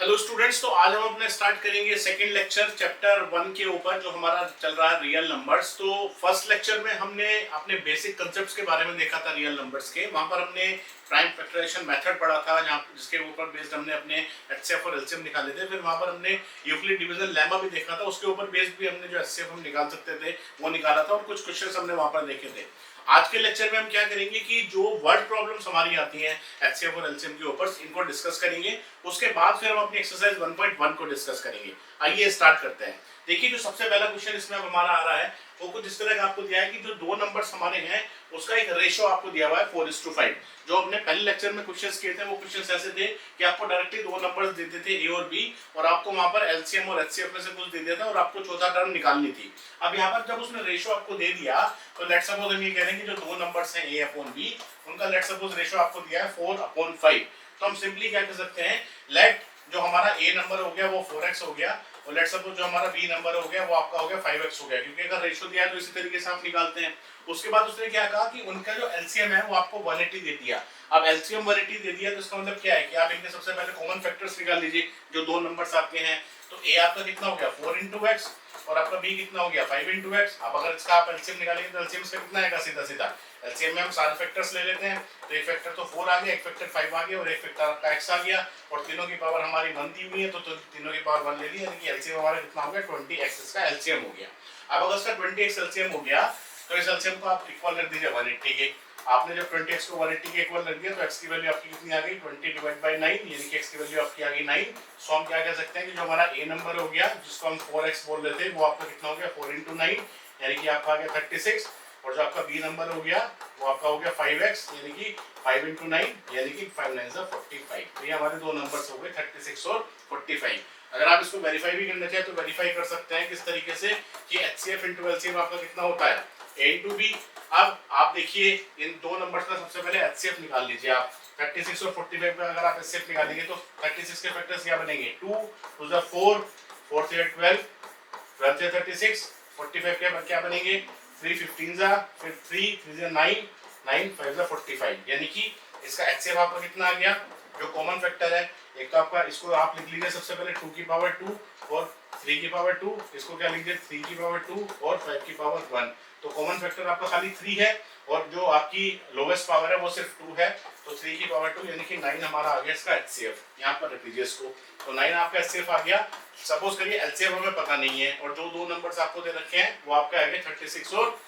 Hello students, तो आज हम अपने स्टार्ट करेंगे सेकंड लेक्चर चैप्टर 1 के ऊपर जो हमारा चल रहा है रियल नंबर्स। तो फर्स्ट लेक्चर में हमने अपने बेसिक कंसेप्ट्स के बारे में देखा था रियल नंबर्स के। वहां पर हमने प्राइम फैक्टराइजेशन मेथड पढ़ा था जहां जिसके ऊपर बेस्ड हमने अपने एचसीएफ और एलसीएम निकाले थे। फिर वहां पर हमने यूक्लिड डिवीजन लेमा भी देखा था, उसके ऊपर बेस्ड भी हमने जो एचसीएफ हम निकाल सकते थे वो निकाला था और कुछ क्वेश्चन हमने वहां पर देखे थे। आज के लेक्चर में हम क्या करेंगे कि जो वर्ड प्रॉब्लम्स हमारी आती हैं एचसीएफ और एलसीएम के ऊपर इनको डिस्कस करेंगे। उसके बाद फिर हम अपनी एक्सरसाइज 1.1 को डिस्कस करेंगे। आइए स्टार्ट करते हैं। देखिए, जो सबसे पहला क्वेश्चन इसमें हमारा आ रहा है वो कुछ इस तरह का आपको दिया है कि जो दो नंबर्स हमारे हैं उसका एक रेशियो आपको दिया हुआ है 4:5। जो हमने पहले लेक्चर में क्वेश्चंस किए थे वो क्वेश्चंस ऐसे थे कि आपको डायरेक्टली दो नंबर्स देते थे ए और बी और आपको वहां पर एलसीएम और एचसीएफ में से कुछ दे दिया था और आपको चौथा टर्म निकालनी थी। अब यहाँ पर जब उसने रेशियो आपको दे दिया तो लेट्स सपोज हम ये कह रहे हैं कि जो दो नंबर्स हैं ए अपॉन बी उनका लेट्स सपोज रेशियो आपको दिया है 4/5। तो हम सिंपली क्या कर सकते हैं, लेट जो हमारा ए नंबर हो गया वो 4x हो गया और लेट्स सपोज जो हमारा बी नंबर हो गया वो आपका हो गया 5x हो गया, क्योंकि अगर रेशियो दिया है तो इसी तरीके से आप निकालते हैं। उसके बाद उसने क्या कहा कि उनका जो एलसीएम है वो आपको 180 दे दिया। अब एलसीएम 180 दे दिया तो इसका मतलब क्या है कि आप इनके सबसे पहले कॉमन फैक्टर्स निकाल लीजिए जो दो नंबर्स आपके हैं। तो ए आपका कितना हो गया 4 × x और आपका बी कितना हो गया 5 × x। अब अगर इसका आप एलसीएम निकालेंगे तो एलसीएम इसका कितना आएगा, सीधा सीधा एलसीएम में हम सारे फैक्टर्स ले लेते हैं। तो एक फैक्टर तो 4 आ गया, एक फैक्टर 5 आ गया और एक फैक्टर आपका x आ गया और तीनों की पावर हमारी 1 दी हुई है तो तीनों की पावर 1 ले ली, यानी कि एलसीएम हमारा कितना हो गया 20x इसका एलसीएम हो गया। अब अगर इसका 20x एलसीएम हो गया तो इस एलसीएम को आप इक्वल रख दीजिए 180 के। आपने जब 20x को 180 के इक्वल रख दिया तो x की वैल्यू आपकी कितनी आ गई 20/9, यानी कि x की वैल्यू आपकी आ गई 9। सो हम क्या कह सकते हैं कि जो हमारा a नंबर हो गया जिसको हम 4x बोल रहे थे वो आपका कितना हो गया 4 × 9, यानी कि आपका आ गया 36। और जो आपका b नंबर हो गया वो आपका हो गया 5x, यानी कि 5 × 9, यानी कि 5 9 = 45। तो ये हमारे दो नंबर्स हो गए 36 और 45। अगर आप इसको वेरीफाई भी करना चाहें तो वेरीफाई कर सकते हैं किस तरीके से कि HCF × LCM आपका कितना होता है a × b। अब आप देखिए इन दो नंबर्स का सबसे पहले HCF निकाल लीजिए आप। 36 और 45 का अगर आप HCF निकालेंगे तो 36 के फैक्टर्स क्या बनेंगे 2 2 = 4 4 से 12 12 से 36। 45 के क्या बनेंगे 3 15 जा, फिर 3 3 से 9 9 5 से 45, यानी कि इसका HCF आपका कितना आ गया। जो कॉमन फैक्टर है एक तो आपका, इसको आप लिख लीजिए सबसे पहले 2 की पावर 2 और 3 की पावर 2, इसको क्या लिख दीजिए 3 की पावर 2 और 5 की पावर 1। तो कॉमन फैक्टर आपका खाली 3 है और जो आपकी लोवेस्ट पावर है वो सिर्फ 2 है। तो 3 की पावर 2 यानी कि 9 हमारा आ गया इसका HCF। यहाँ पर रख लीजिए इसको। तो 9 आपका HCF आ गया। सपोज करिए LCM हमें पता नहीं है और जो दो नंबर्स आपको दे रखे हैं वो आपका आ गया 36 और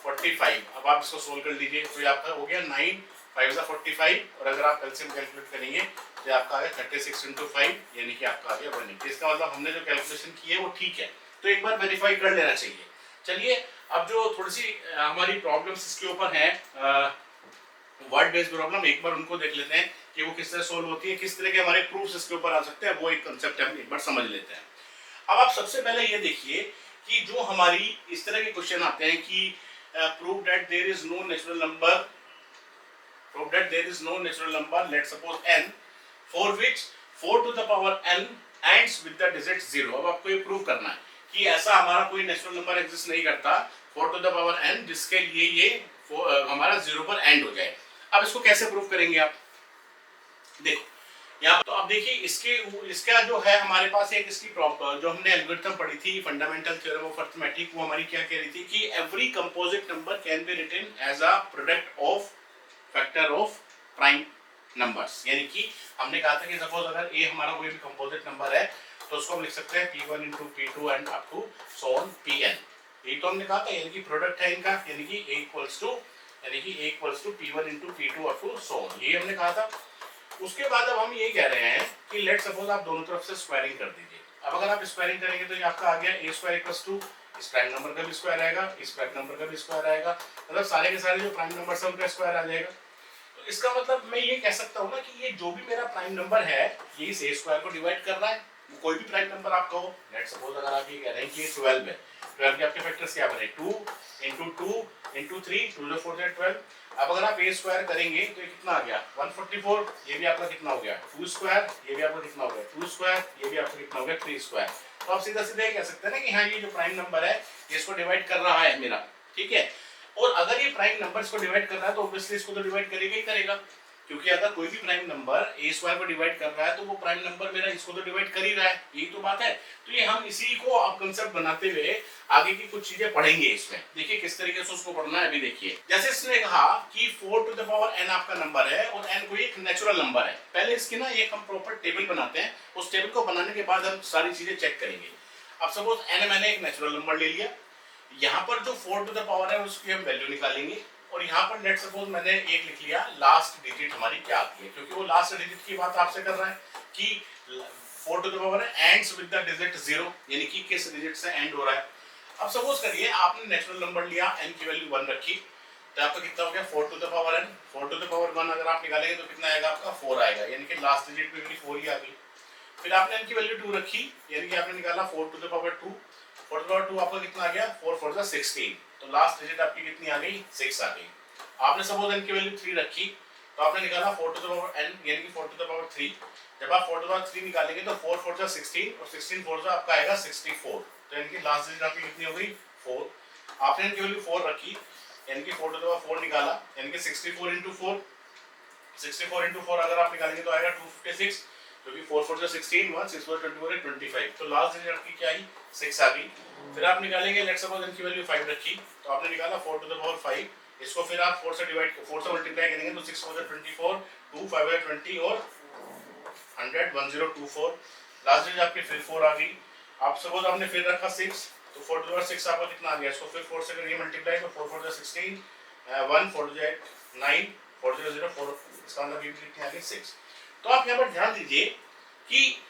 45। अब आप इसको सोल्व कर लीजिए तो ये आपका हो गया 9 5 = 45 और अगर आप एलसीएम कैलकुलेट करेंगे तो आपका आ गया 36 × 5, यानी कि आपका आ गया 180। इसका मतलब हमने जो कैलकुलेशन की है वो ठीक है, तो एक बार वेरीफाई कर लेना चाहिए। चलिए, अब जो थोड़ी सी हमारी प्रॉब्लम्स इसके ऊपर है वर्ड बेस्ड प्रॉब्लम, एक बार उनको देख लेते हैं कि वो किस तरह सोल्व होती है, किस तरह के हमारे प्रूफ्स इसके ऊपर आ सकते हैं, वो एक कंसेप्ट हम एक बार समझ लेते हैं। अब आप सबसे पहले ये देखिए कि जो हमारी इस तरह के क्वेश्चन आते हैं कि prove that there is no natural number, prove that there is no natural number, let's suppose n, for which 4 to the power n ends with the digit 0। अब आपको ये प्रूव करना है कि ऐसा हमारा कोई नेचुरल नंबर एग्जिस्ट नहीं करता 4 to the power n जिसके लिए ये हमारा 0 पर एंड हो जाए। अब इसको कैसे प्रूव करेंगे आप, देखो यहाँ तो अब देखिए इसका जो है हमारे पास एक इसकी जो हमने एल्गोरिथम पढ़ी थी फंडामेंटल थ्योरम ऑफ अरिथमेटिक, वो हमारी क्या कह रही थी कि every composite number can be written as a product of factor of prime numbers. यानी कि हमने कहा था कि सपोज अगर ए हमारा कोई भी कंपोजिट नंबर है तो उसको हम लिख सकते हैं p1 × p2 and up to so on pn। ये तो हमने कहा था, यानी कि प्रोडक्ट है इनका, यानी कि a = p1 × p2 up to so on, ये हमने कहा था। उसके बाद अब हम ये कह रहे हैं कि लेट सपोज आप दोनों तरफ से स्क्वायरिंग कर दीजिए। अब अगर आप स्क्वायरिंग करेंगे तो ये आपका आ गया a² = इस प्राइम नंबर का भी स्क्वायर आएगा, इस प्राइम नंबर का भी स्क्वायर आएगा, मतलब सारे के सारे जो प्राइम नंबर है उनका स्क्वायर आ जाएगा। तो इसका मतलब मैं ये कह सकता हूँ ना कि ये जो भी मेरा प्राइम नंबर है ये इस a² को डिवाइड कर रहा है। कोई भी प्राइम नंबर आप कहो, लेट सपोज अगर आप ये कह रहे हैं कि 12 है, 12 के आपके फैक्टर्स क्या बने 2 × 2 × 3 2 × 4 = 12। अब अगर आप a² करेंगे तो ये कितना आ गया 144, ये भी आपका कितना हो गया 2², ये भी आपका कितना हो गया 2², ये भी आपका कितना हो गया 3²। तो आप सीधा सीधा कह सकते हैं ना कि हाँ ये जो प्राइम नंबर है ये इसको डिवाइड कर रहा है मेरा, ठीक है। और अगर ये प्राइम नंबर्स को डिवाइड कर रहा है तो ऑब्वियसली इसको तो डिवाइड करेगा ही करेगा, क्योंकि अगर कोई भी प्राइम नंबर ए स्क्वायर को डिवाइड कर रहा है तो वो प्राइम नंबर मेरा इसको तो डिवाइड कर ही रहा है, यही तो बात है। तो ये हम इसी को अब कंसेप्ट बनाते हुए आगे की कुछ चीजें पढ़ेंगे इसमें। देखिए किस तरीके से उसको पढ़ना है अभी देखिए। जैसे इसने कहा कि 4 टू द पावर n आपका नंबर है और n कोई एक नेचुरल नंबर है। पहले इसकी ना एक हम प्रॉपर टेबल बनाते हैं, उस टेबल को बनाने के बाद हम सारी चीजें चेक करेंगे। अब सपोज n मैंने एक नेचुरल नंबर ले लिया, यहाँ पर जो 4 टू द पावर है उसकी हम वैल्यू निकालेंगे और यहाँ पर लेट सपोज मैंने एक लिख लिया लास्ट डिजिट हमारी क्या आती है, क्योंकि वो लास्ट डिजिट की बात आपसे कर रहा है कि 4 टू द पावर है एंड्स विद द डिजिट 0, यानी कि किस डिजिट से एंड हो रहा है। अब सपोज करिए आपने नेचुरल नंबर लिया, n की वैल्यू 1 रखी, तो आपका कितना हो गया 4 to the power n। 4 to the power 1 अगर आप निकालेंगे तो कितना आएगा आपका 4 आएगा, यानी कि लास्ट डिजिट में भी 4 ही आ गई। फिर आपने n की वैल्यू 2 रखी, यानी कि आपने निकाला 4 to the power 2। 4 to the power 2 आपका कितना आ गया 4 4 जा 16, तो लास्ट डिजिट आपकी कितनी आ गई 6 आ गई। आपने सपोज n की वैल्यू 3 रखी, तो आपने निकाला 4 टू द पावर n, यानी कि 4 टू द पावर 3। जब आप 4 टू द पावर 3 निकालेंगे तो 4 4 जा 16 और 16 4 जा आपका आएगा 64, तो यानी कि लास्ट डिजिट आपकी कितनी हो गई 4। आपने n की वैल्यू 4 रखी, यानी कि 4 टू द पावर 4 निकाला, यानी कि 64 into 4, 64 into 4 अगर आप निकालेंगे तो आएगा 256, क्योंकि 4 4 जा 16, 1 6 4 24 है 25, तो लास्ट डिजिट आपकी क्या आई 6 आ गई। फिर आप निकालेंगे लेट्स सपोज n की वैल्यू 5 रखी, तो आपने निकाला 4 टू द पावर 5, इसको फिर आप 4 से डिवाइड 4 से मल्टीप्लाई करेंगे तो 6 4 जा 24, 2 5 जा 20 और 100 1024, लास्ट डिजिट आपकी फिर 4 आ गई। आप सपोज आपने फिर रखा 6, तो 4 टू द पावर 6 आपका कितना आ गया, इसको फिर 4 से करिए मल्टीप्लाई, तो 4 4 जा 16, 1 4 जा 9, 4 0 0 4, इसका मतलब ये कितनी आ गई 6। तो आप यहाँ पर ध्यान दीजिए कि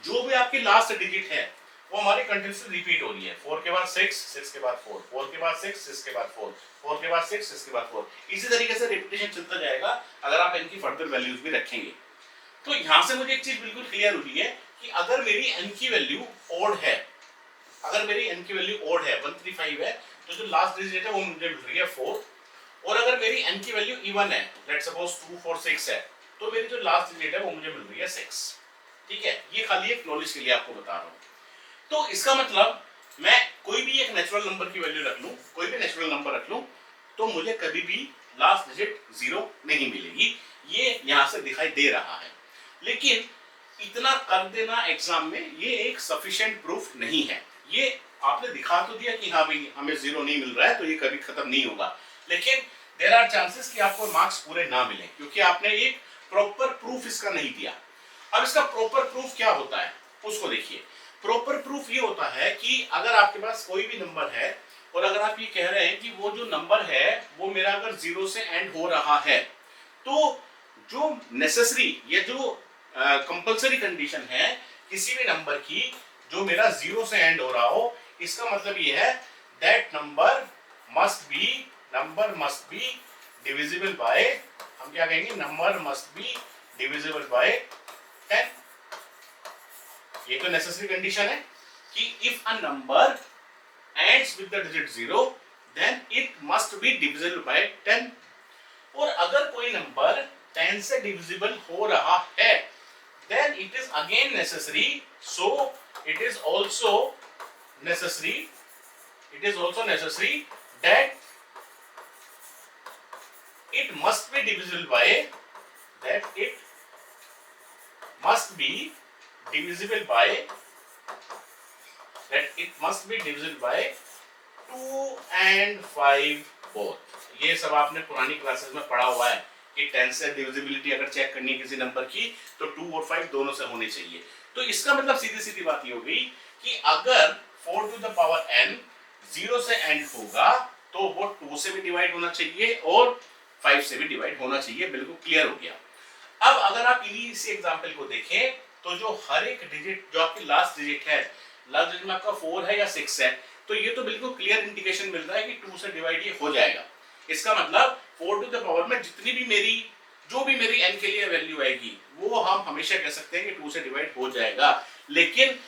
जो भी आपकी लास्ट डिजिट है वो हमारे कंटिन्यूअसली रिपीट हो रही है। 4 के बाद 6, 6 के बाद 4, 4 के बाद 6, 6 के बाद 4, 4 के बाद 6, 6 के बाद 4, इसी तरीके से रिपीटेशन चलता जाएगा अगर आप इनकी फर्दर वैल्यूज भी रखेंगे। तो यहाँ से मुझे एक चीज बिल्कुल क्लियर हुई है कि अगर मेरी n की वैल्यू ओड है, अगर मेरी n की वैल्यू ओड है 135 है, तो जो लास्ट डिजिट है वो मुझे मिल रही है 4, और अगर मेरी n की वैल्यू इवन है लेट सपोज 2 4 6 है, तो मेरी जो लास्ट डिजिट है वो मुझे मिल रही है 6। ठीक है, ये खाली एक नॉलेज के लिए आपको बता रहा हूँ। तो इसका मतलब मैं कोई भी एक नेचुरल नंबर की वैल्यू रख लूं, कोई भी नेचुरल नंबर रख लूं, तो मुझे कभी भी लास्ट डिजिट 0 नहीं मिलेगी, ये यहां से दिखाई दे रहा है। लेकिन इतना कर देना एग्जाम में ये एक सफिशिएंट प्रूफ नहीं है। ये आपने दिखा तो दिया कि हाँ भाई हमें 0 नहीं मिल रहा है तो ये कभी खत्म नहीं होगा, लेकिन देयर आर चांसेस कि आपको मार्क्स पूरे ना मिले क्योंकि आपने एक प्रॉपर प्रूफ इसका नहीं दिया। अब इसका प्रॉपर प्रूफ क्या होता है उसको देखिए। प्रॉपर प्रूफ ये होता है कि अगर आपके पास कोई भी नंबर है और अगर आप ये कह रहे हैं कि वो जो नंबर है वो मेरा अगर 0 से एंड हो रहा है, तो जो नेसेसरी या जो कंपलसरी कंडीशन है किसी भी नंबर की जो मेरा 0 से एंड हो रहा हो, इसका मतलब ये है that number must be divisible by, हम क्या कहेंगे, number must be divisible by 10। ये तो नेसेसरी कंडीशन है कि if a number ends with the digit 0 then it must be divisible by 10। और अगर कोई नंबर 10 से डिविजिबल हो रहा है then it is again necessary, so it is also necessary that it must be divisible by 2 and 5 both। ये सब आपने पुरानी क्लासेस में पढ़ा हुआ है कि 10 से डिविजिबिलिटी अगर चेक करनी है किसी नंबर की तो 2 और 5 दोनों से होनी चाहिए। तो इसका मतलब सीधी सीधी बात ये हो गई कि अगर 4 टू द पावर n 0 से एंड होगा तो वो 2 से भी डिवाइड होना चाहिए और 5 से भी डिवाइड होना चाहिए। बिल्कुल क्लियर हो गया। अब अगर आप इसी एग्जांपल को देखें तो जो हर एक डिजिट जो आपकी लास्ट डिजिट है, लास्ट डिजिट में आपका 4 है या 6 है, तो ये तो बिल्कुल क्लियर इंडिकेशन मिल रहा है कि 2 से डिवाइड ये हो जाएगा। इसका मतलब 4 टू द पावर में जितनी भी जो भी मेरी n के लिए वैल्यू आएगी वो हम हमेशा कह सकते हैं कि 2 से डिवाइड हो जाएगा, लेकिन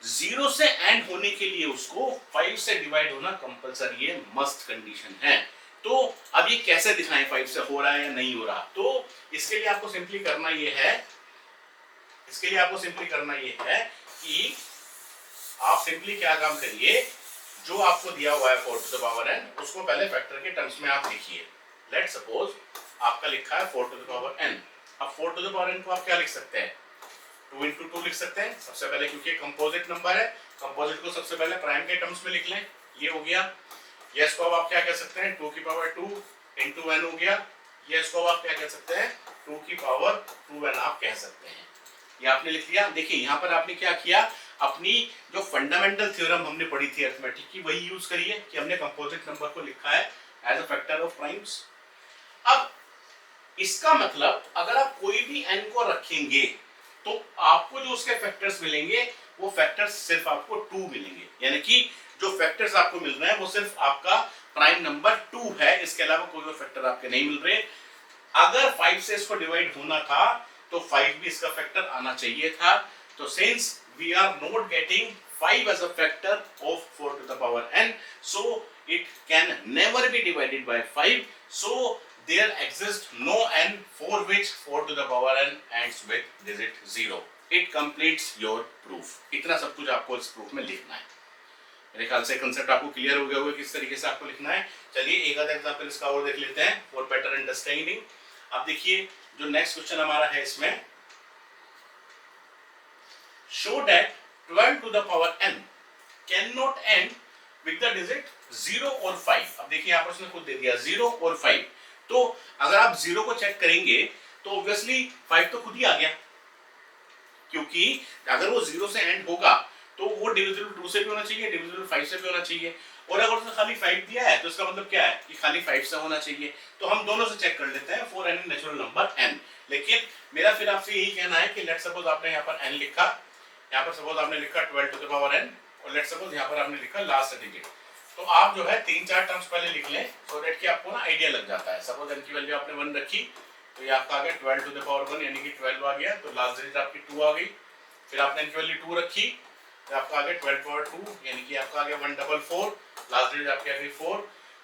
0 से एंड होने के लिए उसको 5 से डिवाइड होना कंपलसरी है, मस्ट कंडीशन है। तो अब ये कैसे दिखाएं 5 से हो रहा है या नहीं हो रहा? तो इसके लिए आपको सिंपली करना ये है कि आप सिंपली क्या काम करिए, जो आपको दिया हुआ है 4 टू द पावर n उसको पहले फैक्टर के टर्म्स में आप लिखिए। लेट सपोज आपका लिखा है 4 टू द पावर n, अब 4 टू द पावर n को आप क्या लिख सकते हैं, 2 into 2 लिख सकते हैं सबसे पहले, क्योंकि कंपोजिट नंबर है, कंपोजिट को सबसे पहले प्राइम के टर्म्स में लिख लें, ये हो गया। ये इसको अब आप क्या कह सकते हैं, 2 की पावर 2 into n हो गया। ये इसको अब आप क्या कह सकते हैं, 2 की पावर 2n आप कह सकते हैं। ये आपने लिख लिया। देखिए यहाँ पर आपने क्या किया, अपनी जो फंडामेंटल थ्योरम हमने पढ़ी थी अरिथमेटिक की, वही यूज करी है कि हमने कंपोजिट नंबर को लिखा है as a factor of primes. अब इसका मतलब अगर आप कोई भी n को रखेंगे तो आपको जो उसके फैक्टर्स मिलेंगे वो फैक्टर्स सिर्फ आपको 2 मिलेंगे, यानी कि जो फैक्टर्स आपको मिल रहे हैं वो सिर्फ आपका प्राइम नंबर 2 है, इसके अलावा कोई और फैक्टर आपके नहीं मिल रहे। अगर 5 से इसको डिवाइड होना था तो 5 भी इसका फैक्टर आना चाहिए था। तो since we are not getting 5 as a factor of 4 to the power n, so it can never be divided by 5, so there exists no n for which 4 to the power n ends with digit 0. It completes your proof. इतना सब कुछ आपको इस proof में लिखना है। मेरे ख्याल से कंसेप्ट आपको क्लियर हो गया होगा किस तरीके से आपको लिखना है। चलिए एक आधा एग्जांपल इसका और देख लेते हैं फॉर बेटर अंडरस्टैंडिंग। अब देखिए जो नेक्स्ट क्वेश्चन हमारा है इसमें, show that 12 to the power n cannot end with the digit 0 और 5। अब देखिए यहाँ पर उसने खुद दे दिया 0 और 5, तो अगर आप 0 को चेक करेंगे तो ऑब्वियसली 5 तो खुद ही आ गया, क्योंकि अगर वो 0 से एंड होगा तो वो डिविजिबल 2 से भी होना चाहिए, डिविजिबल 5 से भी होना चाहिए, और अगर उसने खाली 5 दिया है तो इसका मतलब क्या है कि खाली 5 से होना चाहिए। तो हम दोनों से चेक कर लेते हैं for any natural number n। लेकिन मेरा फिर आपसे यही कहना है कि लेट सपोज आपने यहाँ पर n लिखा, यहाँ पर सपोज आपने लिखा 12 टू द पावर n, और लेट सपोज यहाँ पर आपने लिखा लास्ट डिजिट, तो आप जो है 3-4 टर्म्स पहले लिख लें सो दैट कि आपको ना आइडिया लग जाता है। सपोज n की वैल्यू आपने 1 रखी तो ये आपका आ गया 12 टू द पावर 1 यानी कि 12 आ गया, तो लास्ट डिजिट आपकी 2 आ गई। फिर आपने n की वैल्यू 2 रखी तो आपका आ गया 12 पावर 2 यानी कि आपका आ गया 144, लास्ट डिजिट आपकी आ गई 4।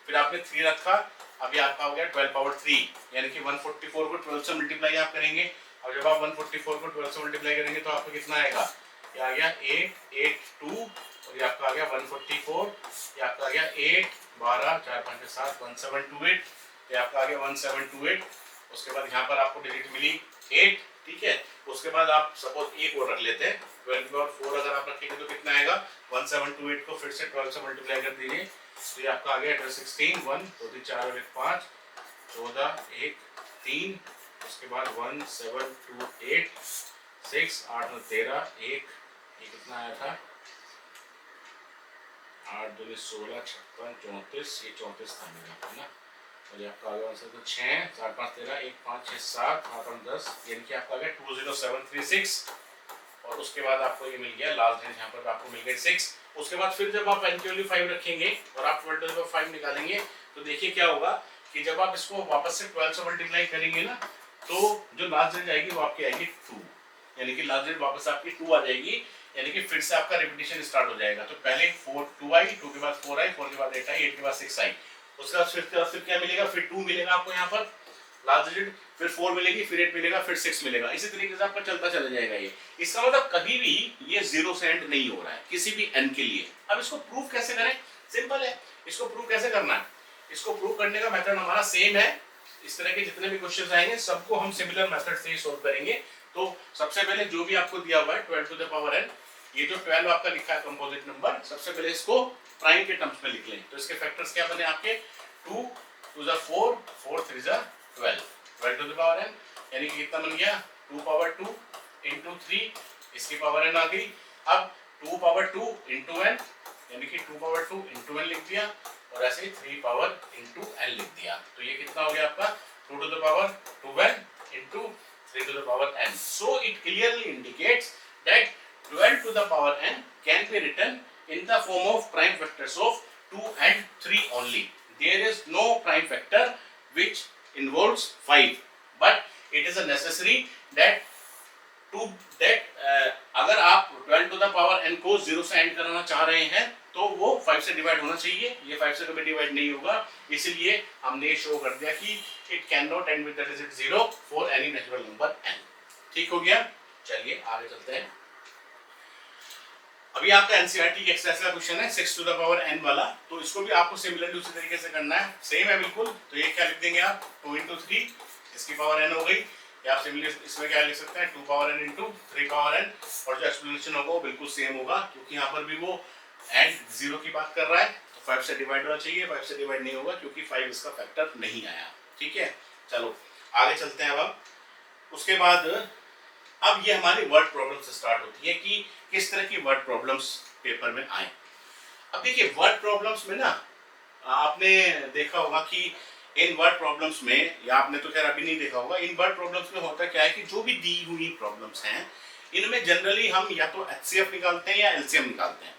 फिर आपने 3 रखा, अभी आपका हो गया 12 पावर 3 यानी कि 144 को 12 से मल्टीप्लाई आप करेंगे। अब जब आप 144 को 12 से मल्टीप्लाई करेंगे तो आपको कितना आएगा, ये आ गया 882, और ये आपका आ गया 144, ये आपका आ गया 8 12 4 5 7 1728, ये आपका आ गया 1728। उसके बाद यहाँ पर आपको डिजिट मिली 8, ठीक है। उसके बाद आप सपोज एक और रख लेते हैं 12 पावर 4, अगर आप रखेंगे तो कितना आएगा 1728 को फिर से 12 से मल्टीप्लाई कर दीजिए तो ये आपका आ गया 16 1 2 4 और 1 5 14 1 3, उसके बाद 1728 6 8 9 13 1, ये कितना आया था 8 2 16 56 34, ये 34 था मेरा, है ना। और ये आपका आ गया आंसर तो 6 4 5 13 1 5 6 7 8 9 10, यानी कि आपका आ गया 20736। और उसके बाद आपको ये मिल गया लास्ट डिजिट, यहाँ पर आपको मिल गए 6। उसके बाद फिर जब आप n की वैल्यू 5 रखेंगे और आप 12 टू द पावर 5 निकालेंगे तो देखिए क्या होगा कि जब आप इसको वापस से 12 से मल्टीप्लाई करेंगे ना तो जो लास्ट डिजिट आएगी वो आपकी आएगी 2, यानी कि लास्ट डिजिट वापस आपकी 2 आ जाएगी, यानी कि फिर से आपका रिपीटिशन स्टार्ट हो जाएगा। तो पहले 2 आई, 2 के बाद 4 आई, 4 के बाद 8 आई, 8 के बाद 6 आई, उसके बाद फिर क्या मिलेगा, फिर 2 मिलेगा आपको यहाँ पर लास्ट डिजिट, फिर 4 मिलेगी, फिर 8 मिलेगा, फिर 6 मिलेगा, इसी तरीके से आपका चलता चला जाएगा ये। इसका मतलब कभी भी ये 0 से एंड नहीं हो रहा है किसी भी n के लिए। अब इसको प्रूफ कैसे करें, सिंपल है। इसको प्रूफ कैसे करना है, इसको प्रूफ करने का मेथड हमारा सेम है। इस तरह के जितने भी क्वेश्चंस आएंगे सबको हम सिमिलर मेथड से ही सोल्व करेंगे। तो सबसे पहले जो भी आपको दिया हुआ है 12 टू द पावर n, ये जो 12 आपका लिखा है कंपोजिट नंबर, सबसे पहले इसको प्राइम के टर्म्स में लिख लें। तो इसके फैक्टर्स क्या बने आपके 2 to the 4 4 3 the 12, 12 to the power n यानी कि कितना बन गया 2 पावर 2 into 3, इसकी पावर n आ गई। अब 2 पावर 2 into n यानी कि 2 पावर 2 into n लिख दिया, और ऐसे ही 3 पावर into n लिख दिया। तो ये कितना हो गया आपका 2 to the power 2n into 3 to the power n. So it clearly indicates that 12 to the power n can be written in the form of prime factors of 2 and 3 only. There is no prime factor which involves 5, but it is a necessary that अगर आप 12 to the power n को 0 से and कराना चाह रहे हैं तो वो 5 से डिवाइड होना चाहिए। ये 5 से कभी डिवाइड नहीं होगा, इसीलिए हमने शो कर दिया कि it can not and with the digit 0 for any natural number n। ठीक हो गया, चलिए आगे चलते हैं। अभी आपका एनसीईआरटी की एक्सरसाइज का क्वेश्चन है 6 टू द पावर n वाला, तो इसको भी आपको सिमिलरली उसी तरीके से करना है, सेम है बिल्कुल। तो ये क्या लिख देंगे आप 2 into 3, इसकी पावर n हो गई, या आप सिमिलर इसमें क्या लिख सकते हैं 2 power n into 3 power n, और जो एक्सप्लेनेशन होगा वो बिल्कुल सेम होगा क्योंकि यहाँ पर भी वो एंड 0 की बात कर रहा है, तो 5 से डिवाइड होना चाहिए, 5 से डिवाइड नहीं होगा क्योंकि 5 इसका फैक्टर नहीं आया। ठीक है, चलो आगे चलते हैं। अब उसके बाद अब ये हमारी वर्ड प्रॉब्लम से स्टार्ट होती है कि किस तरह की वर्ड प्रॉब्लम्स पेपर में आए। अब देखिए वर्ड प्रॉब्लम्स में ना आपने देखा होगा कि इन वर्ड प्रॉब्लम्स में, या आपने तो खैर अभी नहीं देखा होगा, इन वर्ड प्रॉब्लम्स में होता क्या है कि जो भी दी हुई प्रॉब्लम्स हैं इनमें जनरली हम या तो एचसीएफ निकालते हैं या एलसीएम निकालते हैं।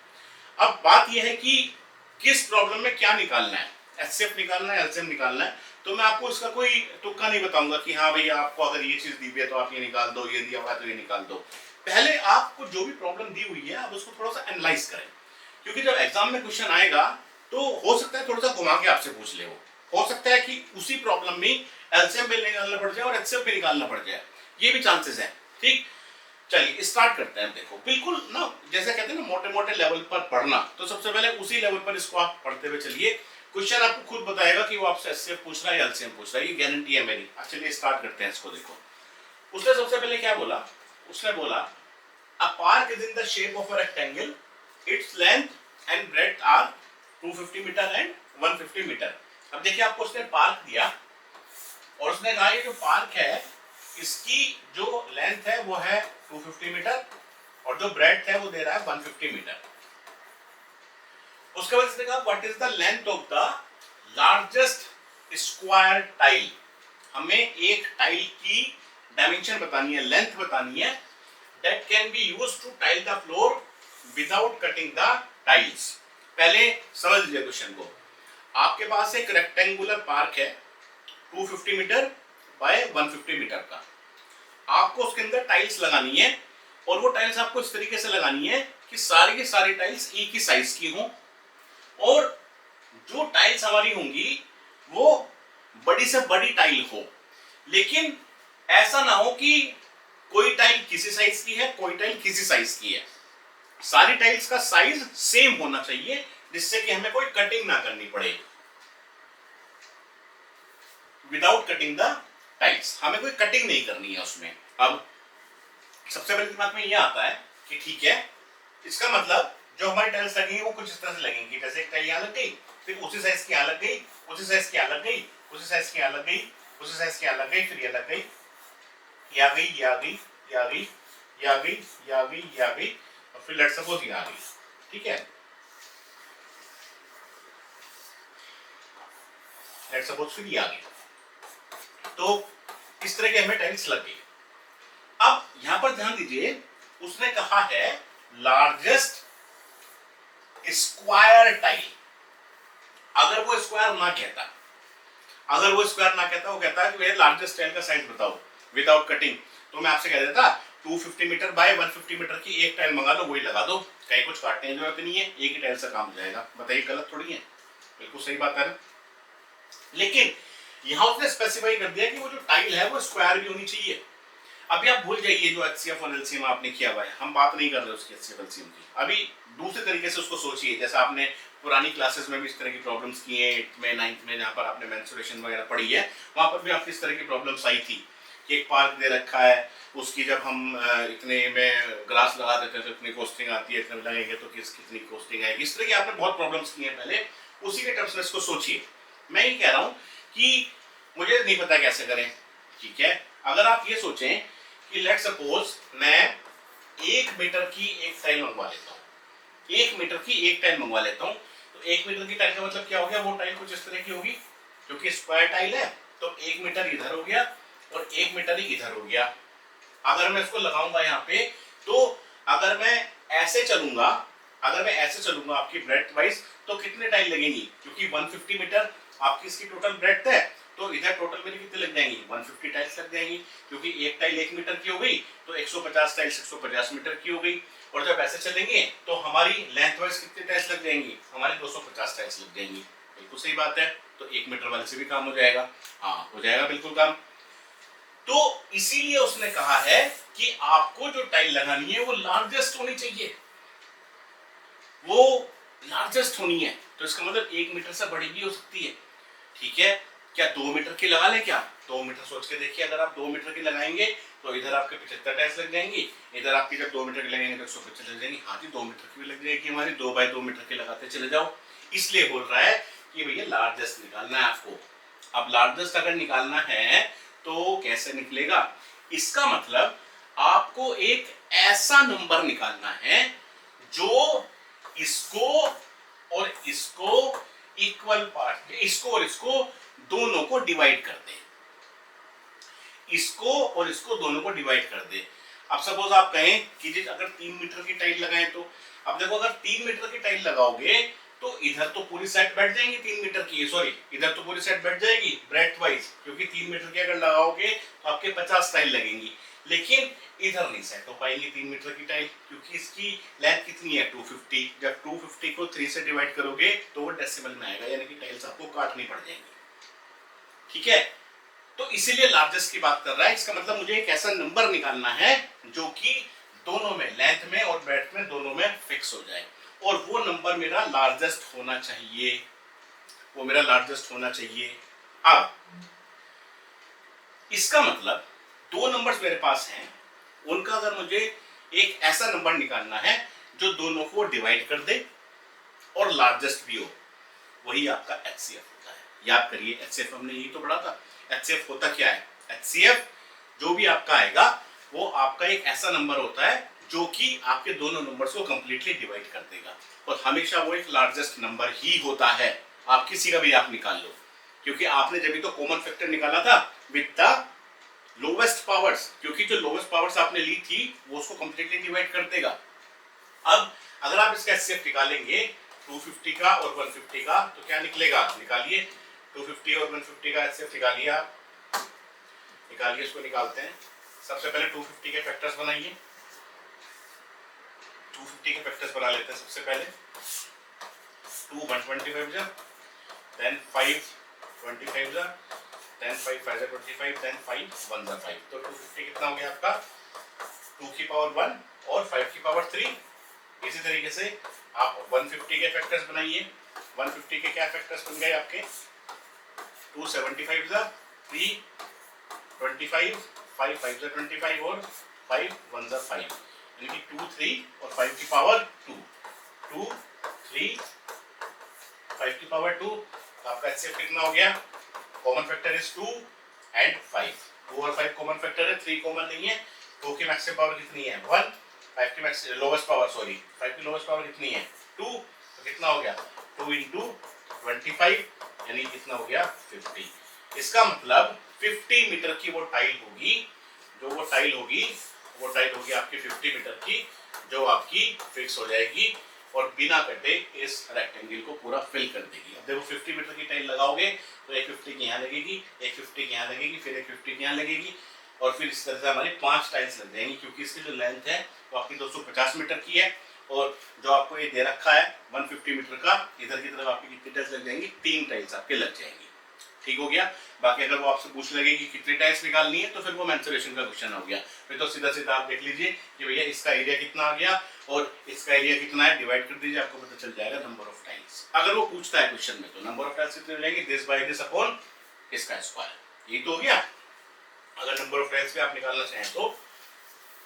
अब बात यह है कि किस प्रॉब्लम में क्या निकालना है, एचसीएफ निकालना है एलसीएम निकालना है, तो मैं आपको इसका कोई तुक्का नहीं बताऊंगा कि हाँ भैया आपको अगर ये चीज दी हुई है तो आप ये निकाल दो, ये दिया हुआ है तो ये निकाल दो। पहले आपको जो भी प्रॉब्लम दी हुई है आप उसको थोड़ा सा एनालाइज करें, क्योंकि जब एग्जाम में क्वेश्चन आएगा तो हो सकता है थोड़ा सा घुमा के आपसे पूछ ले, हो सकता है कि उसी प्रॉब्लम में एलसीएम भी निकालना पड़ जाए और एचसीएफ भी निकालना पड़ जाए, ये भी चांसेस है। ठीक, चलिए स्टार्ट करते हैं। देखो बिल्कुल ना, जैसे कहते हैं ना मोटे मोटे लेवल पर पढ़ना, तो सबसे पहले उसी लेवल पर इसको आप पढ़ते हुए चलिए। क्वेश्चन आपको खुद बताएगा कि वो आपसे एचसीएफ पूछ रहा है या एलसीएम पूछ रहा है, ये गारंटी है मेरी। चलिए स्टार्ट करते हैं इसको। देखो उसने सबसे पहले क्या बोला, उसने बोला a park is in the shape of a rectangle, its length and breadth are 250 metre and 150 metre. अब देखिए आपको उसने पार्क दिया और उसने कहा ये जो पार्क है इसकी जो लेंथ है वो है 250 मीटर और जो ब्रेड्थ है वो दे रहा है 150 मीटर। उसके बाद इसने कहा what is the length of the largest square tile. हमें एक टाइल की डायमेंशन बतानी है, लेंथ बतानी है, that can be used to tile the floor without cutting the tiles. पहले समझ लीजिए क्वेश्चन को। आपके पास एक रेक्टेंगुलर पार्क है 250 मीटर बाय 150 मीटर का, आपको उसके अंदर टाइल्स लगानी है और वो टाइल्स आपको इस तरीके से लगानी है कि सारी की सारी टाइल्स एक ही साइज की हों और जो टाइल्स हमारी होंगी वो बड़ी से बड़ी टाइल हो, लेकिन ऐसा ना हो कि कोई टाइल किसी साइज की है कोई टाइल किसी साइज की है। सारी टाइल्स का साइज सेम होना चाहिए जिससे कि हमें कोई कटिंग ना करनी पड़े। विदाउट कटिंग द टाइल्स, हमें कोई कटिंग नहीं करनी है उसमें। अब सबसे पहले दिमाग में यह आता है कि ठीक है, इसका मतलब जो हमारी टाइल्स लगेंगी वो कुछ इस तरह से लगेंगी, जैसे एक टाइल यहाँ लग गई, फिर उसी साइज की यहाँ लग गई, उसी साइज की यहाँ लग गई, उसी साइज की यहाँ लग गई, उसी साइज की यहाँ लग गई, फिर ये लग गई, ये आ गई, ये आ गई, ये आ गई, ये आ गई, ये आ गई, ये आ गई, और फिर लेट्स सपोज ये आ गई। ठीक है, लेट्स सपोज फिर ये आ गई। तो इस तरह के हमें टाइल्स लग गई। अब यहां पर ध्यान दीजिए, उसने कहा है लार्जेस्ट स्क्वायर टाइल। अगर वो स्क्वायर ना कहता, अगर वो स्क्वायर ना कहता, वो कहता है कि भैया लार्जेस्ट टाइल का साइज बताओ विदाउट कटिंग, तो मैं आपसे कह देता 250 मीटर बाय 150 मीटर की एक टाइल मंगा लो, वही लगा दो, कहीं कुछ काटने की जरूरत नहीं है, एक ही टाइल से काम हो जाएगा। बताइए गलत थोड़ी है, बिल्कुल सही बात है ना। लेकिन यहां उसने स्पेसिफाई कर दिया कि वो जो टाइल है वो स्क्वायर भी होनी चाहिए। अभी आप भूल जाइए जो एचसीएफ और एलसीएम आपने किया हुआ है, हम बात नहीं कर रहे उसकी एचसीएफ एलसीएम की। अभी दूसरे तरीके से उसको सोचिए, जैसा आपने पुरानी क्लासेस में भी इस तरह की प्रॉब्लम्स की हैं, 8th में 9th में, जहाँ पर आपने मेंस्ट्रुएशन वगैरह पढ़ी है, वहां पर भी आपकी इस तरह की प्रॉब्लम्स आई थी कि एक पार्क दे रखा है, उसकी जब हम इतने में ग्रास लगा देते हैं तो इतनी कॉस्टिंग आती है, इतने में लगेंगे तो कितनी कॉस्टिंग आएगी। इस तरह की आपने बहुत प्रॉब्लम्स की हैं पहले, उसी के टर्म्स में इसको सोचिए। मैं ये कह रहा हूँ कि मुझे नहीं पता कैसे करें, ठीक है। अगर आप ये सोचें कि लेट्स सपोज मैं 1 मीटर की एक टाइल मंगवा लेता हूँ, 1 मीटर की एक टाइल मंगवा लेता हूँ, तो 1 मीटर की टाइल का मतलब क्या हो गया, वो टाइल कुछ इस तरह की होगी, क्योंकि स्क्वायर टाइल है तो 1 मीटर इधर हो गया और 1 मीटर ही इधर हो गया। अगर मैं इसको लगाऊंगा यहाँ पे, तो अगर मैं ऐसे चलूंगा, अगर मैं ऐसे चलूंगा आपकी ब्रेड्थ वाइज, तो कितने टाइल लगेंगी, क्योंकि 150 मीटर आपकी इसकी टोटल ब्रेड्थ है, तो इधर टोटल मेरी कितने लग जाएंगी, 150 टाइल्स लग जाएंगी, क्योंकि एक टाइल 1 मीटर की हो गई तो 150 टाइल्स 150 मीटर की हो गई। और जब ऐसे चलेंगे तो हमारी लेंथ वाइज कितनी टाइल्स लग जाएंगी, हमारी 250 टाइल्स लग जाएंगी। बिल्कुल सही बात है, तो 1 मीटर वाले से भी काम हो जाएगा। हाँ हो जाएगा बिल्कुल काम। तो इसीलिए उसने कहा है कि आपको जो टाइल लगानी है वो लार्जेस्ट होनी चाहिए, वो लार्जेस्ट होनी है। तो इसका मतलब 1 मीटर से बड़ी भी हो सकती है, ठीक है। क्या 2 मीटर की लगा लें क्या? 2 मीटर सोच के देखिए, अगर आप 2 मीटर की लगाएंगे तो इधर आपके 75 टाइल्स लग जाएंगी, इधर आपकी जब 2 मीटर की लगेंगे तो 125 लग जाएंगी। हाँ जी, 2 मीटर की भी लग जाएगी हमारी, 2 बाई 2 मीटर की लगाते चले जाओ। इसलिए बोल रहा है कि भैया लार्जेस्ट निकालना है आपको। अब लार्जेस्ट अगर निकालना है तो कैसे निकलेगा? इसका मतलब आपको एक ऐसा नंबर निकालना है जो इसको और इसको इक्वल पार्ट, इसको और इसको दोनों को डिवाइड कर दे, इसको और इसको दोनों को डिवाइड कर दे। अब सपोज आप कहें कि जी अगर 3 मीटर की टाइल लगाएं तो, अब देखो अगर 3 मीटर की टाइल लगाओगे तो इधर तो पूरी सेट बैठ जाएंगी 3 मीटर की, सॉरी इधर तो पूरी सेट बैठ जाएगी ब्रेथ वाइज, क्योंकि 3 मीटर की अगर लगाओगे तो आपके 50 टाइल लगेंगी, लेकिन इधर नहीं सेट हो पाएंगी 3 मीटर की टाइल, क्योंकि इसकी लेंथ कितनी है 250। जब 250 को 3 से डिवाइड करोगे तो वो डेसिमल में आएगा, यानी कि टाइल्स आपको काटनी पड़ जाएंगी। ठीक है, तो इसीलिए लार्जेस्ट की बात कर रहा है। इसका मतलब मुझे एक ऐसा नंबर निकालना है जो कि दोनों में, लेंथ में और ब्रेड्थ में, दोनों में फिक्स हो जाए, और वो नंबर मेरा लार्जेस्ट होना चाहिए, वो मेरा लार्जेस्ट होना चाहिए। अब इसका मतलब दो नंबर्स मेरे पास हैं, उनका अगर मुझे एक ऐसा नंबर निकालना है जो दोनों को डिवाइड कर दे और लार्जेस्ट भी हो, वही आपका एचसीएफ होता है। याद करिए, एचसीएफ हमने यही तो पढ़ा था। एचसीएफ होता क्या है? एचसीएफ जो भी आपका आएगा वो आपका एक ऐसा नंबर होता है जो कि आपके दोनों नंबर्स को कंप्लीटली डिवाइड कर देगा, और हमेशा वो एक लार्जेस्ट नंबर ही होता है। आप किसी का भी आप निकाल लो, क्योंकि आपने जब भी तो कॉमन फैक्टर निकाला था विद द लोवेस्ट पावर्स, क्योंकि जो लोवेस्ट पावर्स आपने ली थी वो उसको कंप्लीटली डिवाइड कर देगा। अब अगर आप इसका एचसीएफ निकालेंगे 250 का और 150 का, तो क्या निकलेगा? निकालिए 250 और 150 का एचसीएफ निकालिए आप, निकालिए, इसको निकालते हैं। सबसे पहले 250 के फैक्टर्स बनाइए, 250 के फैक्टर्स बना लेते हैं। सबसे पहले 2 125 जा, then 5 25 जा, then 5 5 25, then 5 1 जा 5, तो 250 कितना हो गया आपका? 2 की पावर 1 और 5 की पावर 3। इसी तरीके से आप 150 के फैक्टर्स बनाइए। 150 के क्या फैक्टर्स बन गए आपके? 2 75 जा, 3 25, 5 5 जा 25 और 5 1 जा 5, यानी कि 2 3 और 5 की पावर 2, 2 3 5 की पावर 2। आपका एचसीएफ कितना हो गया? कॉमन फैक्टर इज 2 एंड 5, 2 और 5 कॉमन फैक्टर है, 3 कॉमन नहीं है। 2 की मैक्सिमम पावर कितनी है? 1। 5 की लोवेस्ट पावर, सॉरी 5 की लोवेस्ट पावर कितनी है? 2, तो कितना हो गया? 2 इंटू 25, यानी कितना हो गया? 50। इसका मतलब 50 मीटर की वो टाइल होगी, जो वो टाइल होगी आपकी 50 मीटर की, जो आपकी फिक्स हो जाएगी और बिना कटे इस रेक्टेंगल को पूरा फिल कर देगी। अब देखो 50 मीटर की टाइल लगाओगे तो एक 50 की यहाँ लगेगी, एक 50 की यहाँ लगेगी, फिर एक 50 की यहाँ लगेगी, और फिर इस तरह से हमारी 5 टाइल्स लग जाएंगी, क्योंकि इसकी जो लेंथ है वो आपकी 250 मीटर की है, और जो आपको ये दे रखा है 150 मीटर का, इधर की तरफ आपकी कितनी टाइल्स लग जाएंगी? 3 टाइल्स आपके लग जाएंगी। ठीक हो गया। बाकी अगर वो आपसे पूछ लगे कि कितनी टाइल्स निकालनी है तो फिर वो मेंसुरेशन का क्वेश्चन हो गया। फिर तो सीधा सीधा आप देख लीजिए कि भैया इसका एरिया कितना आ गया और इसका एरिया कितना है, डिवाइड कर दीजिए, आपको पता चल जाएगा नंबर ऑफ टाइल्स। अगर वो पूछता है क्वेश्चन में तो नंबर ऑफ टाइल्स कितने हो जाएंगे? दिस बाय दिस अपॉन इसका स्क्वायर। ये तो हो गया। अगर नंबर ऑफ टाइल्स भी आप निकालना चाहें तो,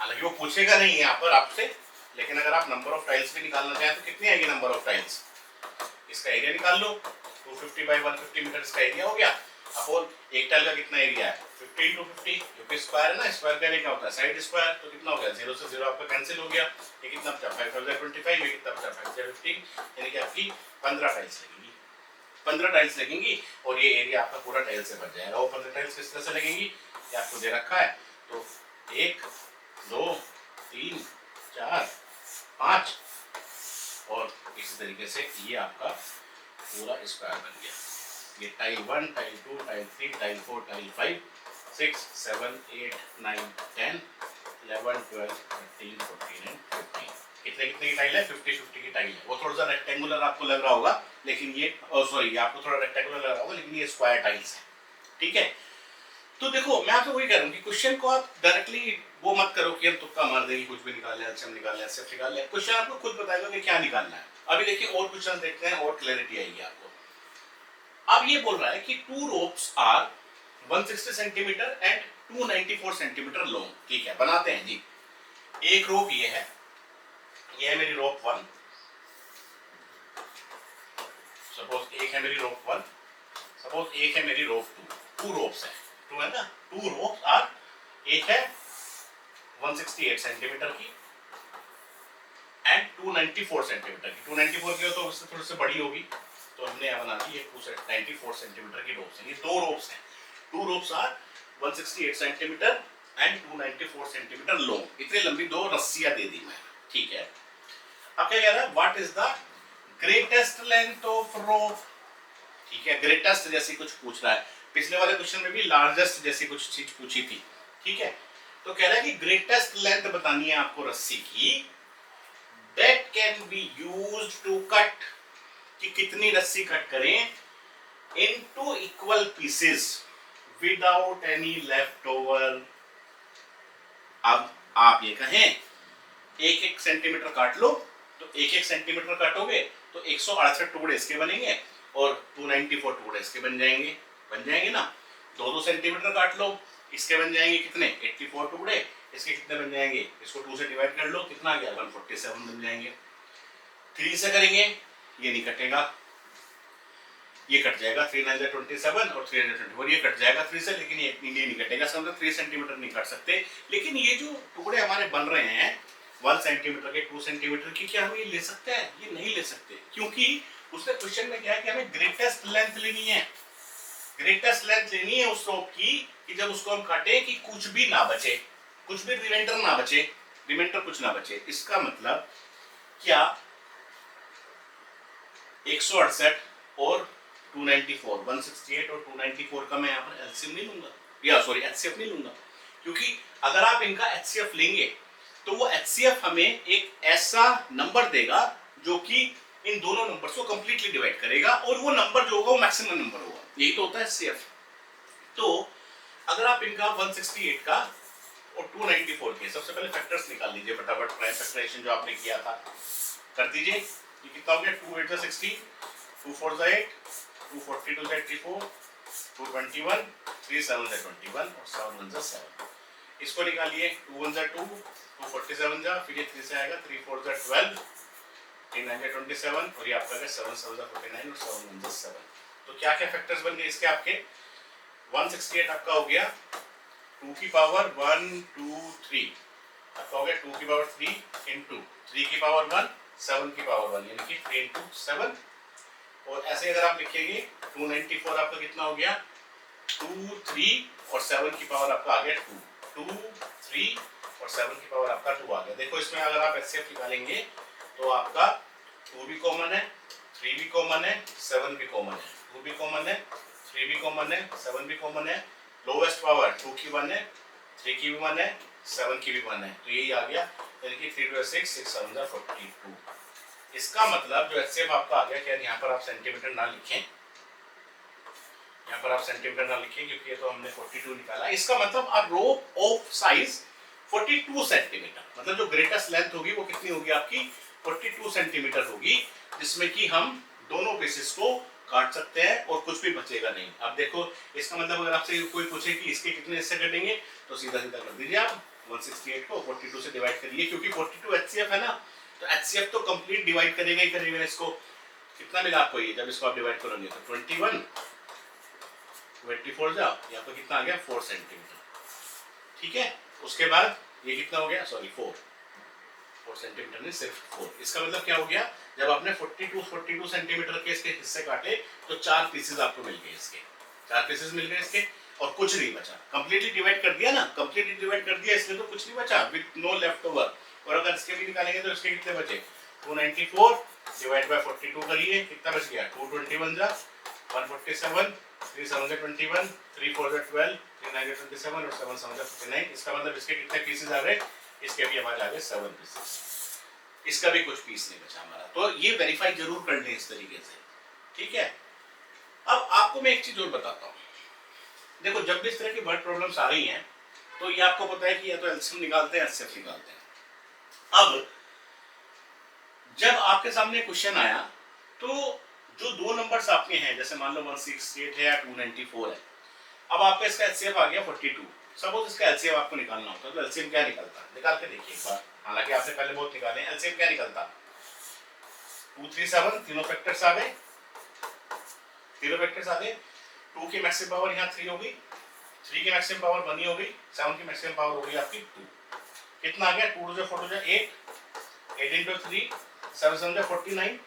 हालांकि वो पूछेगा नहीं यहाँ पर आपसे, लेकिन अगर आप नंबर ऑफ टाइल्स भी निकालना चाहें तो कितनी आएगी नंबर ऑफ टाइल्स? इसका एरिया निकाल लो, 250 बाई 150 मीटर इसका एरिया हो गया, अपॉन एक टाइल का कितना एरिया है? 50 into 50, क्योंकि स्क्वायर है ना, स्क्वायर का एरिया क्या होता है? Side square. तो कितना हो गया? 0 से 0 आपका कैंसिल हो गया। ये कितना बचा? 5 5 25, ये कितना बचा? 5 15, यानी कि आपकी 15 टाइल्स लगेंगी। 15 टाइल्स लगेंगी और ये एरिया आपका पूरा टाइल से भर जाएगा। वो 15 टाइल्स किस तरह से लगेंगी ये आपको दे रखा है, तो 1 2 3 4 5, और इसी तरीके से ये आपका पूरा स्क्वायर बन गया। ये tile 1, tile 2, tile 3, tile 4, tile 5, 6 7 8 9 10 11 12 13 14 and 15। कितने कितने की टाइल है? 50 50 की टाइल है। वो थोड़ा सा रेक्टेंगुलर आपको लग रहा होगा, लेकिन ये सॉरी आपको थोड़ा रेक्टेंगुलर लग रहा होगा, लेकिन ये स्क्वायर टाइल्स है। ठीक है, तो देखो मैं आपको वही कह रहा हूँ कि क्वेश्चन को आप डायरेक्टली वो मत करो कि हम तुक्का मार देंगे, कुछ भी निकाल लें, एलसीएम निकाल लें, एचसीएफ निकाल लें। क्वेश्चन आपको खुद बताएगा कि क्या निकालना है। अभी देखिए और क्वेश्चन देखते हैं और क्लैरिटी आएगी आपको। अब ये बोल रहा है कि 2 ropes are 160 centimetre and 294 centimetre long. ठीक है, बनाते हैं जी। एक रोप ये है मेरी रोप 1, सपोज एक है मेरी रोप 1, सपोज एक है मेरी रोप 2, 2 रोप्स है, 2 है ना, 2 रोप्स आर, एक है 168 सेंटीमीटर की एंड 294 सेंटीमीटर की। 294 की हो तो उससे थोड़ी सी बड़ी होगी, तो हमने यहाँ बना दी ये 294 सेंटीमीटर की रोप्स हैं। ये 2 रोप्स हैं, 2 ropes are 168 centimetre and 294 centimetre long. इतनी लंबी 2 रस्सियां दे दी मैं। ठीक है, अब क्या कह रहा है, what is the greatest length of rope. ठीक है, ग्रेटेस्ट जैसी कुछ पूछ रहा है। पिछले वाले क्वेश्चन में भी लार्जेस्ट जैसी कुछ चीज पूछी थी। ठीक है, तो कह रहा है कि ग्रेटेस्ट लेंथ बतानी है आपको रस्सी की, that can be used to cut, कि कितनी रस्सी कट करें into equal pieces without any left over. अब आप ये कहें 1-1 सेंटीमीटर काट लो, तो 1-1 सेंटीमीटर काटोगे तो 168 टुकड़े इसके बनेंगे और 294 टुकड़े इसके बन जाएंगे ना। 2-2 सेंटीमीटर काट लो, इसके बन जाएंगे कितने, 84 टुकड़े। इसके कितने बन जाएंगे, इसको 2 से डिवाइड कर लो, कितना आ गया, 147 बन जाएंगे। 3 से करेंगे, ये नहीं कटेगा, ये कट जाएगा, 327 और 324 ये कट जाएगा 3 से, लेकिन ये नहीं कटेगा, समझो 3 सेंटीमीटर नहीं काट सकते। लेकिन ये जो टुकड़े हमारे बन रहे हैं 1 सेंटीमीटर के, 2 सेंटीमीटर की, क्या हम ये ले सकते हैं, ये नहीं ले सकते, क्योंकि उसने क्वेश्चन में क्या है कि हमें ग्रेटेस्ट लेंथ लेनी है। ग्रेटेस्ट लेंथ लेनी है उस रोप की कि जब उसको हम काटे कि कुछ भी ना बचे, कुछ भी रिमाइंडर ना बचे, रिमाइंडर कुछ ना बचे। इसका मतलब क्या 168 और 294, 168 और 294 का मैं यहाँ पर एलसीएम नहीं लूंगा, या सॉरी एचसीएफ नहीं लूंगा, क्योंकि अगर आप इनका एचसीएफ लेंगे तो वो एचसीएफ हमें एक ऐसा नंबर देगा जो कि इन दोनों नंबर्स को कंप्लीटली डिवाइड करेगा, और वो नंबर जो होगा वो मैक्सिमम नंबर होगा। यही तो होता है एचसीएफ। तो अगर आप इनका 168 का और 294 के सबसे पहले फैक्टर्स निकाल लीजिए फटाफट, प्राइम फैक्टराइजेशन जो आपने किया था कर दीजिए। ये कितना हो गया, 2 8 60, 2 4 8, 2 42 84, 221, 3 7 21 और 7 1 7। इसको निकालिए, 2 1 2, 2 47 जा, फिर ये 3 से आएगा, 3 4 12, 3 9 27 और ये आपका 7 7 49 और 7 1 7। तो क्या क्या फैक्टर्स बन गए इसके आपके, 168 आपका हो गया 2 की पावर 1 2 3, आपका हो गया 2 की पावर 3 इंटू 3 की पावर 1 7 की पावर 1, यानी कि 3 इंटू 7। और ऐसे अगर आप लिखेंगे 294 आपका कितना हो गया, 2 3 और 7 की पावर आपका आ गया 2, 2 3 और 7 की पावर आपका 2 आ गया। देखो इसमें अगर आप एचसीएफ निकालेंगे तो आपका 2 भी कॉमन है, 3 भी कॉमन है, 7 भी कॉमन है, 2 भी कॉमन है, 3 भी कॉमन है, 7 भी कॉमन है, लोवेस्ट पावर 2 की 1 है, 3 की भी 1 है, 7 की भी 1 है, तो यही आ गया, यानी कि 3 2 6 6 7 42। इसका मतलब जो एचसीएफ आपका आ गया, क्या यहाँ पर आप सेंटीमीटर ना लिखें, यहाँ पर आप सेंटीमीटर ना लिखें क्योंकि ये तो हमने 42 निकाला। इसका मतलब अ रोप ऑफ साइज 42 सेंटीमीटर, मतलब जो ग्रेटेस्ट लेंथ होगी वो कितनी होगी आपकी, 42 सेंटीमीटर होगी, जिसमें कि हम दोनों पीसेस को काट सकते हैं और कुछ भी बचेगा नहीं। अब देखो इसका मतलब अगर आपसे कोई पूछे कि इसके कितने हिस्से कटेंगे तो सीधा सीधा कर दीजिए आप, 168 को 42 से डिवाइड करिए, क्योंकि 42 एचसीएफ है ना, तो एचसीएफ तो कंप्लीट डिवाइड करेगा ही करेगा। इसको कितना मिला आपको, ये जब इसको आप डिवाइड करोगे तो 21 24 जाओ, यहाँ पर कितना आ गया 4 सेंटीमीटर। ठीक है, उसके बाद ये कितना हो गया, सॉरी 4 सेंटीमीटर नहीं सिर्फ 4। इसका मतलब क्या हो गया, जब आपने 42 सेंटीमीटर के इसके हिस्से काटे तो 4 पीसेस आपको मिल गए, इसके 4 पीसेस मिल गए इसके, और कुछ नहीं बचा। कंप्लीटली डिवाइड कर दिया ना, कंप्लीटली डिवाइड कर दिया इसलिए तो कुछ नहीं बचा, विद नो लेफ्ट ओवर। और अगर इसके भी निकालेंगे तो इसके कितने बचे, 294 डिवाइड बाय 42 करिए, कितना बच गया, 221 जा 147, 3 7 21, 3 4 12, 3 9 27 और 7 7 59। इसका मतलब इसके कितने पीसेस आ गए, इसके भी हमारे आ गए 7 पीसेस, इसका भी कुछ पीस नहीं बचा हमारा। तो ये वेरीफाई जरूर कर लें इस तरीके से, ठीक है। अब आपको मैं एक चीज और बताता हूँ, देखो जब भी इस तरह की वर्ड प्रॉब्लम्स आ रही हैं तो ये आपको पता है कि या तो एलसीएम निकालते हैं एचसीएफ निकालते हैं। अब जब आपके सामने क्वेश्चन आया तो जो दो नंबर्स आपके हैं, जैसे मान लो 168 है या 294 है, अब आपका इसका एलसीएम आ गया 42। सपोज इसका एलसीएम आपको निकालना होता है, तो एलसीएम क्या निकलता है, निकाल के देखिए एक बार। हालांकि आपने पहले बहुत निकाले हैं, एलसीएम क्या निकलता, 237, तीनों फैक्टर्स आ गए, तीनों फैक्टर्स आ गए। 2 की मैक्सिमम पावर यहाँ 3 हो गई, 3 की मैक्सिमम पावर 1 ही हो गई, 7 की मैक्सिमम पावर हो गई आपकी 2। कितना आ गया, 2 2 4 2 8, 8 into 3, 7 7 49,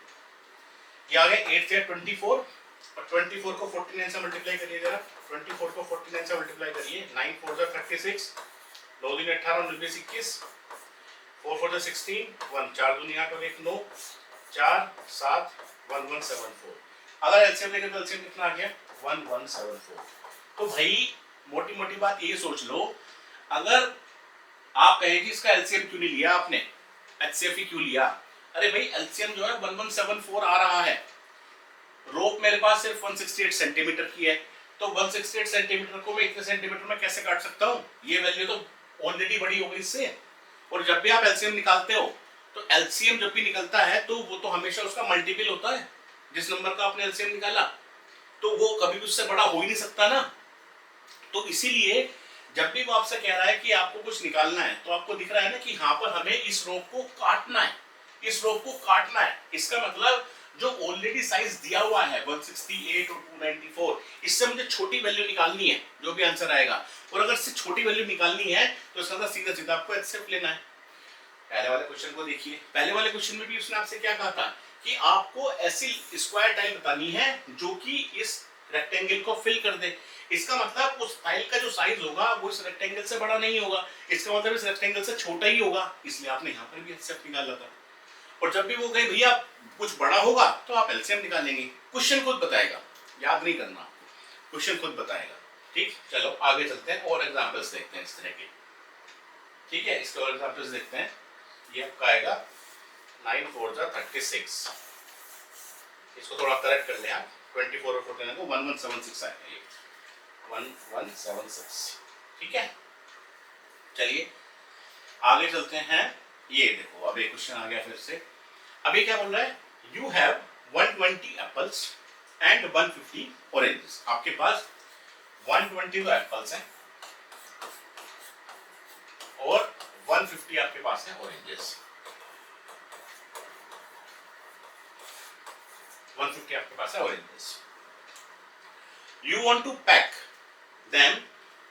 ये आ गया 8 से 24, और 24 को 49 से मल्टीप्लाई करिए जरा, 24 को 49 से मल्टीप्लाई करिए, 9 4 जा 36, 2 दिन 18, 9 21, 4 4 जा 16, 1 4 दूनी 8 और 1 9, 4 7 1174। अगर एलसीएम लेंगे तो एलसीएम कितना आ गया, 1174। तो भाई मोटी मोटी बात ये सोच लो, अगर आप कहें कि इसका एलसीएम क्यों नहीं लिया आपने, एचसीएफ ही क्यों लिया, अरे भाई एलसीएम जो है 1174 आ रहा है, रोप मेरे पास सिर्फ 168 सेंटीमीटर की है, तो 168 सेंटीमीटर को मैं इतने सेंटीमीटर में कैसे काट सकता हूँ, ये वैल्यू तो ऑलरेडी बड़ी हो गई इससे। और जब भी आप एलसीएम निकालते हो तो एलसीएम जब भी निकलता है तो वो तो हमेशा उसका मल्टीपल होता है, जिस नंबर का आपने एलसीएम निकाला, तो वो कभी भी उससे बड़ा हो ही नहीं सकता ना। तो इसीलिए जब भी वो आपसे कह रहा है कि आपको कुछ निकालना है, तो आपको दिख रहा है ना कि यहाँ पर हमें इस रोप को काटना है, इस रोप को काटना है, इसका मतलब जो ऑलरेडी साइज दिया हुआ है 168 और 294, इससे मुझे छोटी वैल्यू निकालनी है, जो भी आंसर आएगा। और अगर इससे छोटी वैल्यू निकालनी है तो इसका मतलब सीधा सीधा आपको एचसीएफ लेना है। पहले वाले क्वेश्चन को देखिए, पहले वाले क्वेश्चन में भी उसने आपसे क्या कहा था कि आपको ऐसी स्क्वायर टाइल बतानी है जो कि इस रेक्टेंगल को फिल कर दे। इसका मतलब उस टाइल का जो साइज होगा वो इस रेक्टेंगल से बड़ा नहीं होगा, इसका मतलब इस रेक्टेंगल से छोटा ही होगा, इसलिए आपने यहाँ पर भी एचसीएफ निकाला था। और जब भी वो कहे भैया कुछ बड़ा होगा तो आप एलसीएम निकालेंगे, क्वेश्चन खुद बताएगा, याद नहीं करना आपको, क्वेश्चन खुद बताएगा। ठीक, चलो आगे चलते हैं और एग्जांपल्स देखते हैं इस तरह के। ठीक है, इसके और एग्जांपल्स देखते हैं। ये आपका आएगा 9 4 जा 36, इसको थोड़ा करेक्ट कर लें आप, 24 और 49 को 1176 आएगा, ये 1176। ठीक है, चलिए आगे चलते हैं। ये देखो अब एक क्वेश्चन आ गया फिर से। अभी क्या बोल रहा है, you have 120 apples and 150 oranges. आपके पास 120 एप्पल्स हैं और 150 आपके पास है ऑरेंजेस, 150 आपके पास है oranges. You want to pack them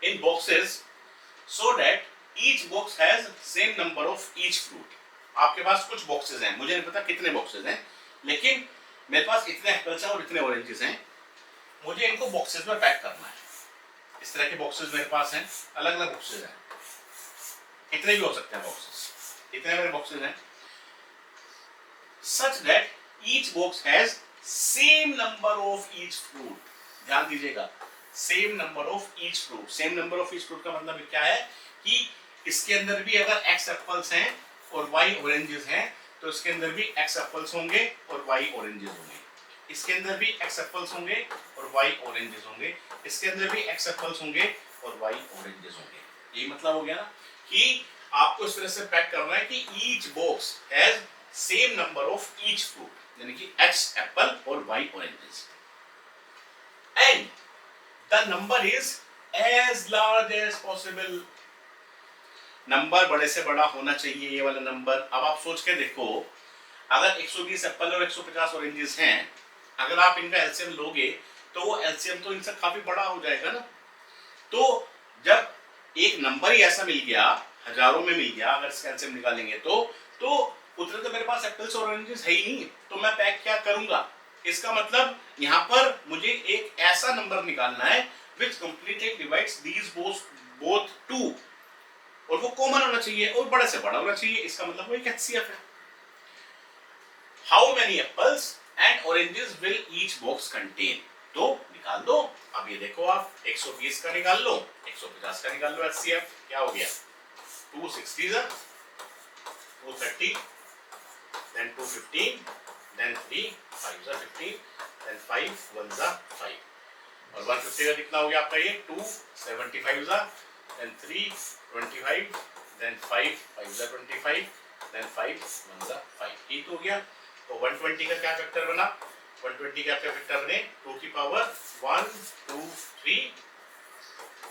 in boxes so that each box has same number of each fruit. आपके पास कुछ बॉक्सेस हैं, मुझे नहीं पता कितने बॉक्सेस हैं, लेकिन मेरे पास इतने एप्पल्स हैं और इतने ऑरेंजेस हैं, मुझे इनको बॉक्सेस में पैक करना है। इस तरह के बॉक्सेस मेरे पास हैं, अलग अलग बॉक्सेस हैं, इतने भी हो सकते हैं बॉक्सेस, इतने मेरे बॉक्सेस हैं, such that each box has same number of each fruit. ध्यान दीजिएगा, same number of each fruit. Same number of each fruit का मतलब क्या है कि इसके अंदर भी अगर x एप्पल्स हैं और y ऑरेंजेस हैं तो इसके अंदर भी x एप्पल्स होंगे और y ऑरेंजेस होंगे, इसके अंदर भी x एप्पल्स होंगे और y ऑरेंजेस होंगे, इसके अंदर भी x एप्पल्स होंगे और y ऑरेंजेस होंगे। ये मतलब हो गया ना कि आपको इस तरह से पैक करना है कि each box has same number of each fruit, यानी कि x एप्पल और y oranges, and the number is as large as possible. Number बड़े से बड़ा होना चाहिए, ये वाला नंबर। अब आप सोच के देखो, अगर 120 एप्पल और 150 ऑरेंजेस हैं, अगर आप इनका एलसीएम लोगे तो वो एलसीएम तो इनसे काफी बड़ा हो जाएगा ना। तो जब एक नंबर ही ऐसा मिल गया, हजारों में मिल गया, अगर इसका एलसीएम निकालेंगे तो उतने तो मेरे पास एप्पल्स और ऑरेंजेस है ही नहीं, तो मैं पैक क्या करूंगा। इसका मतलब यहाँ पर मुझे एक ऐसा नंबर निकालना है which completely divides these both two, और वो कॉमन होना चाहिए और बड़े से बड़ा होना चाहिए, इसका मतलब वो एक एचसीएफ है। How many apples and oranges will each box contain, तो निकाल दो। अब ये देखो आप 120 का निकाल लो, 150 का निकाल लो, एचसीएफ क्या हो गया, 260 230 then 215 then 3 5 15 then 5 1 5, और 150 का कितना हो गया आपका, ये 275 then 3 25 then 5 5 25 then 5 1 5, ये तो हो गया। तो 120 का क्या फैक्टर बना, 120 के आपके फैक्टर बने 2 की पावर 1 2 3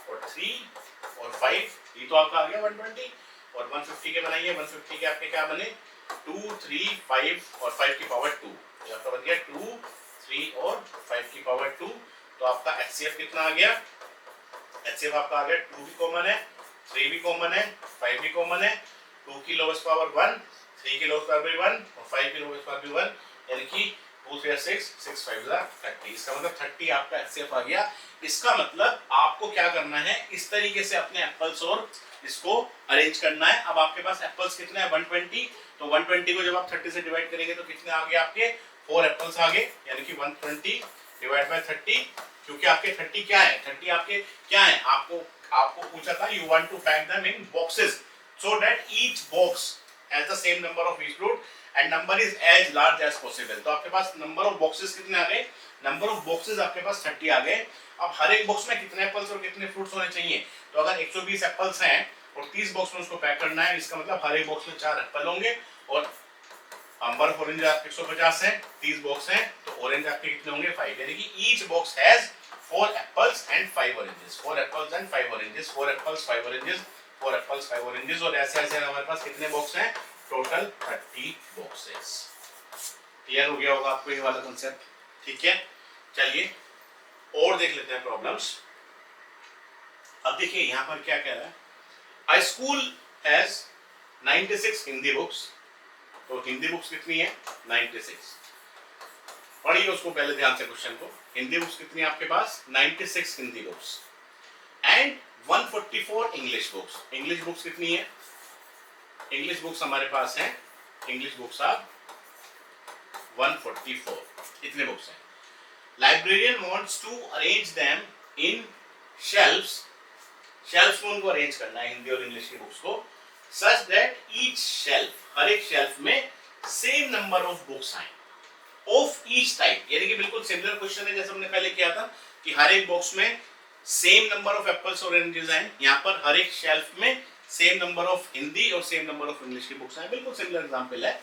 और 3 और 5, ये तो आपका आ गया 120। और 150 के बनाइए, 150 के आपके क्या बने 2 3 5 और 5 की पावर 2, ये आपका बन गया 2 3 और 5 की पावर 2। तो आपका HCF कितना आ गया, HCF आपका आ गया 2 भी कॉमन है, 3 भी कॉमन है, 5 भी कॉमन है, 2 की लोवेस्ट पावर 1, 3 की लोवेस्ट पावर भी 1 और 5 की लोवेस्ट पावर भी 1, यानी कि 2 3 6 6 5 30। इसका मतलब 30 आपका HCF आ गया। इसका मतलब आपको क्या करना है, इस तरीके से अपने एप्पल्स और इसको अरेंज करना है। अब आपके पास एप्पल्स कितने हैं 120, तो 120 को जब आप 30 से डिवाइड करेंगे तो कितने आ गए आपके 4 एप्पल्स आ गए, यानी कि 120 डिवाइड बाय 30, क्योंकि आपके 30 क्या है, 30 आपके क्या है, आपको पूछा था you want to pack them in boxes so that each box has the same number of each fruit and number is as large as possible. तो आपके पास नंबर ऑफ बॉक्सेस कितने आ गए, नंबर ऑफ बॉक्सेस आपके पास 30 आ गए। अब हर एक box में कितने एप्पल्स और कितने फ्रूट्स होने चाहिए, तो अगर 120 एप्पल्स हैं और 30 बॉक्स में उसको पैक करना है, इसका मतलब हर एक बॉक्स में 4 एप्पल होंगे और नंबर ऑफ ऑरेंज आपके 150 है, 30 बॉक्स हैं तो ऑरेंज आपके कितने होंगे 5, यानी कि each box has 4 apples and 5 oranges, 4 apples and 5 oranges, 4 apples 5 oranges, 4 apples 5 oranges, और ऐसे ऐसे हमारे पास कितने बॉक्स हैं, टोटल 30 बॉक्सेस। क्लियर हो गया होगा आपको ये वाला कांसेप्ट, ठीक है। चलिए और देख लेते हैं प्रॉब्लम्स। अब देखिए यहां पर क्या कह रहा है, A school has 96 Hindi books, तो हिंदी बुक्स कितनी है 96, पढ़िए उसको पहले ध्यान से क्वेश्चन को। हिंदी बुक्स कितनी है आपके पास 96 Hindi books and 144 English books. English books कितनी है, इंग्लिश बुक्स हमारे पास हैं, इंग्लिश बुक्स आर 144, इतने बुक्स हैं। Librarian wants to arrange them in shelves, shelves में उनको अरेंज करना है हिंदी और इंग्लिश की बुक्स को, सच दैट ईच शेल्फ, हर एक शेल्फ में सेम नंबर ऑफ बुक्स आए ऑफ ईच टाइप, यानी कि बिल्कुल सिमिलर क्वेश्चन है जैसे हमने पहले किया था कि हर एक बॉक्स में सेम नंबर ऑफ एप्पल्स और ऑरेंजेस आए, यहाँ पर हर एक शेल्फ में सेम नंबर ऑफ हिंदी और सेम नंबर ऑफ इंग्लिश की बुक्स आए, बिल्कुल सिमिलर एग्जांपल है।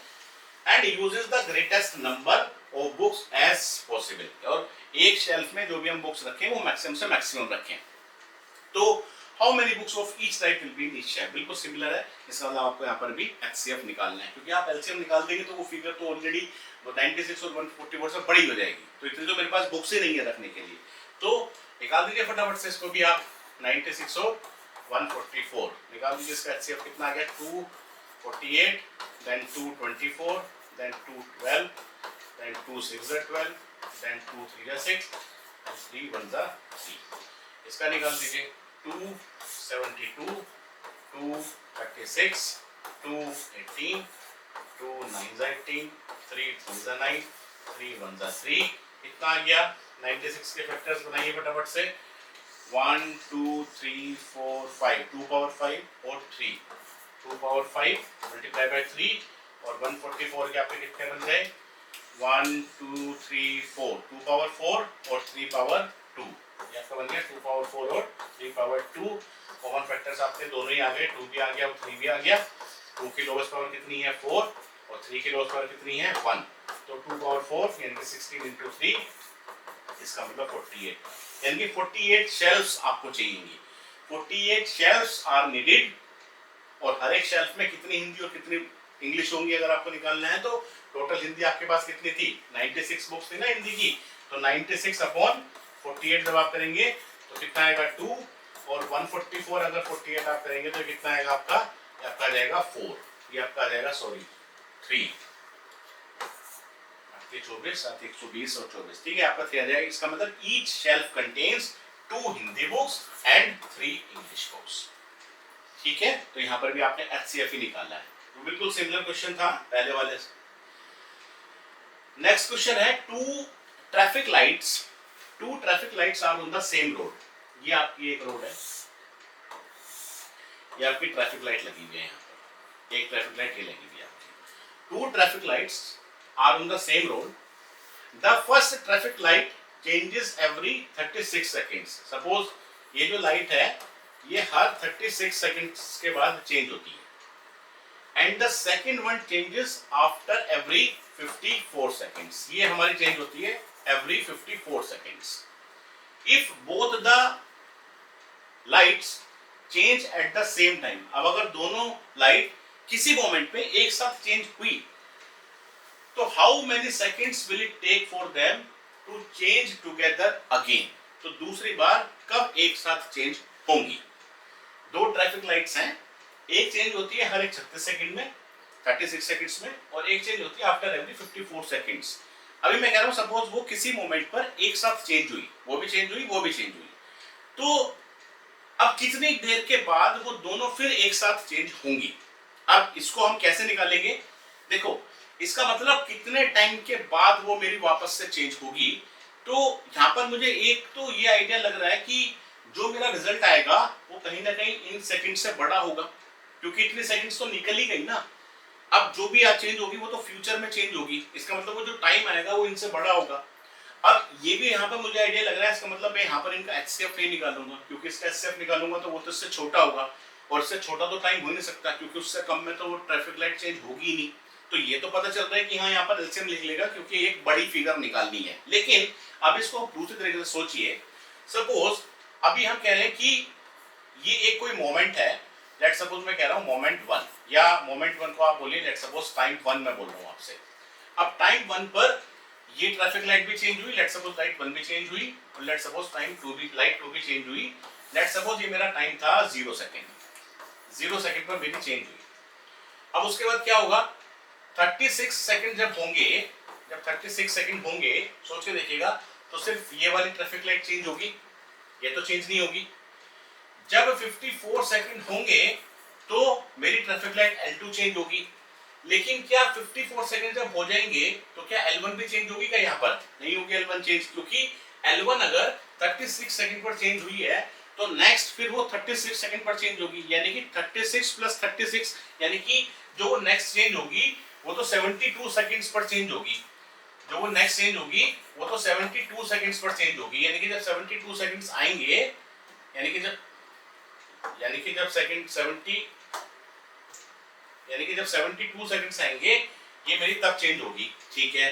And uses the greatest number of books as possible, और एक शेल्फ में जो भी हम बुक्स रखें वो मैक्सिमम से मैक्सिमम रखें। तो how many books of each type will be in each shelf, बिल्कुल सिमिलर है। इसका मतलब आपको यहाँ पर भी HCF निकालना है, क्योंकि आप LCM निकाल देंगे तो वो फिगर तो ऑलरेडी 96 और 144 से बड़ी हो जाएगी, तो इतनी तो मेरे पास बुक्स ही नहीं है रखने के लिए, तो निकाल दीजिए फटाफट से इसको भी आप। 96 और 144 निकाल दीजिए, इसका HCF कितना आ गया 248, then 224, then 212, then 2 6 12, then 2 3 6 and 3 1 3, इसका निकाल दीजिए 272, 236, 218, 2 9 18, 3 3 9, 3 1 3, कितना आ गया 96 के फैक्टर्स बनाइए फटाफट से 1 2 3 4 5, 2 पावर 5 और 3, 2 पावर 5 मल्टीप्लाई बाय 3, और 144 के आपके कितने बन गए 1 2 3 4, 2 पावर 4 और 3 पावर 2, ये आपका बन गया 2 पावर 4 और 3 पावर 2। कॉमन फैक्टर्स आपके दोनों ही आ गए, 2 भी आ गया और 3 भी आ गया। 2 की लोवेस्ट पावर कितनी है 4 और 3 की लोवेस्ट पावर कितनी है 1, तो 2 पावर 4 यानी कि 16 into 3, इसका मतलब 48, यानी कि 48 शेल्फ्स आपको चाहिए। 48 शेल्फ्स आर नीडेड, और हर एक शेल्फ में कितनी हिंदी और कितनी इंग्लिश होंगी अगर आपको निकालना है, तो टोटल हिंदी आपके पास कितनी थी 96 बुक्स थी ना हिंदी की, तो 96 अपॉन 48 जब आप करेंगे तो कितना आएगा 2, और 144 अगर 48 आप करेंगे तो कितना आएगा आपका, ये आपका आ जाएगा 4, ये आपका आ जाएगा सॉरी 3, 24 120 और 24, ठीक है आपका 3 आ जाएगा। इसका मतलब each shelf contains 2 Hindi books and 3 English books, ठीक है। तो यहाँ पर भी आपने HCF ही निकाला है, तो बिल्कुल सिमिलर क्वेश्चन था पहले वाले से। नेक्स्ट क्वेश्चन है two traffic lights are on the same road, ये आपकी एक रोड है, ये आपकी ट्रैफिक लाइट लगी हुई है, यहाँ पर एक ट्रैफिक लाइट ये लगी हुई है आपकी। 2 traffic lights are on the same road, the first traffic light changes every 36 seconds. Suppose ये जो लाइट है ये हर 36 सेकेंड्स के बाद चेंज होती है, and the second one changes after every 54 seconds. ये हमारी चेंज होती है every 54 seconds. If both the lights change at the same time, अब अगर दोनों लाइट किसी मोमेंट पे एक साथ चेंज हुई तो how many seconds will it take for them to change together again. तो दूसरी बार कब एक साथ चेंज होंगी। दो ट्रैफिक लाइट्स हैं, एक चेंज होती है हर एक 36 सेकंड में 36 सेकंड्स में, और एक चेंज होती है आफ्टर एवरी 54 सेकंड्स। अभी मैं कह रहा हूं सपोज वो किसी मोमेंट पर एक साथ चेंज हुई, वो भी चेंज हुई वो भी चेंज हुई, तो अब कितनी देर के बाद वो दोनों फिर एक साथ चेंज होंगी। अब इसको हम कैसे निकालेंगे, देखो इसका मतलब कितने टाइम के बाद वो मेरी वापस से चेंज होगी। तो यहां पर मुझे एक तो ये आइडिया लग रहा है कि जो मेरा रिजल्ट आएगा वो कहीं ना कहीं इन सेकंड से बड़ा होगा, क्योंकि इतने सेकंड्स तो निकल ही गई ना। अब जो भी आज चेंज होगी वो तो फ्यूचर में चेंज होगी, इसका मतलब वो जो टाइम आएगा वो इनसे बड़ा होगा। अब ये भी यहाँ पर मुझे आइडिया लग रहा है, इसका मतलब मैं यहाँ पर इनका एचसीएफ नहीं निकालूंगा, क्योंकि इसका एचसीएफ निकालूंगा तो वो तो इससे छोटा होगा, और इससे छोटा तो टाइम हो नहीं सकता, क्योंकि उससे कम में तो वो ट्रैफिक लाइट चेंज होगी ही नहीं। तो ये तो पता चल रहा है कि हाँ यहाँ पर एलसीएम लिख लेगा, क्योंकि एक बड़ी फिगर निकालनी है। लेकिन अब इसको दूसरी तरीके से सोचिए, सपोज अभी हम कह रहे हैं कि ये एक कोई मोमेंट है, लेट सपोज मैं कह रहा हूँ मोमेंट 1, या मोमेंट 1 को आप बोलिए लेट सपोज टाइम 1 मैं बोल रहा हूँ आपसे। अब टाइम 1 पर ये ट्रैफिक लाइट भी चेंज हुई, लेट सपोज लाइट 1 भी चेंज हुई, और लेट सपोज टाइम 2 भी लाइट 2 भी चेंज हुई। लेट सपोज ये मेरा टाइम था 0 सेकंड, 0 सेकंड पर मेरी चेंज हुई। अब उसके बाद क्या होगा, 36 सेकंड जब होंगे, जब 36 सेकंड होंगे, सोच के देखिएगा, तो सिर्फ ये वाली ट्रैफिक लाइट चेंज होगी, ये तो चेंज नहीं होगी। जब 54 सेकंड होंगे तो मेरी ट्रैफिक लाइट L2 चेंज होगी। लेकिन क्या 54 सेकंड जब हो जाएंगे तो क्या L1 भी चेंज होगी क्या? यहाँ पर नहीं होगी L1 चेंज, क्योंकि L1 अगर 36 सेकंड पर चेंज हुई है तो नेक्स्ट फिर वो 36 सेकंड पर चेंज होगी, यानी कि 36 प्लस 36, यानी कि जो वो नेक्स्ट चेंज होगी वो तो 72 सेकंड्स पर चेंज होगी। जो वो नेक्स्ट चेंज होगी वो तो 72 सेकंड्स पर चेंज होगी, यानी कि जब 72 सेकंड्स आएंगे, यानी कि जब सेकंड 70, यानी कि जब 72 सेकंड्स आएंगे ये मेरी तब चेंज होगी। ठीक है,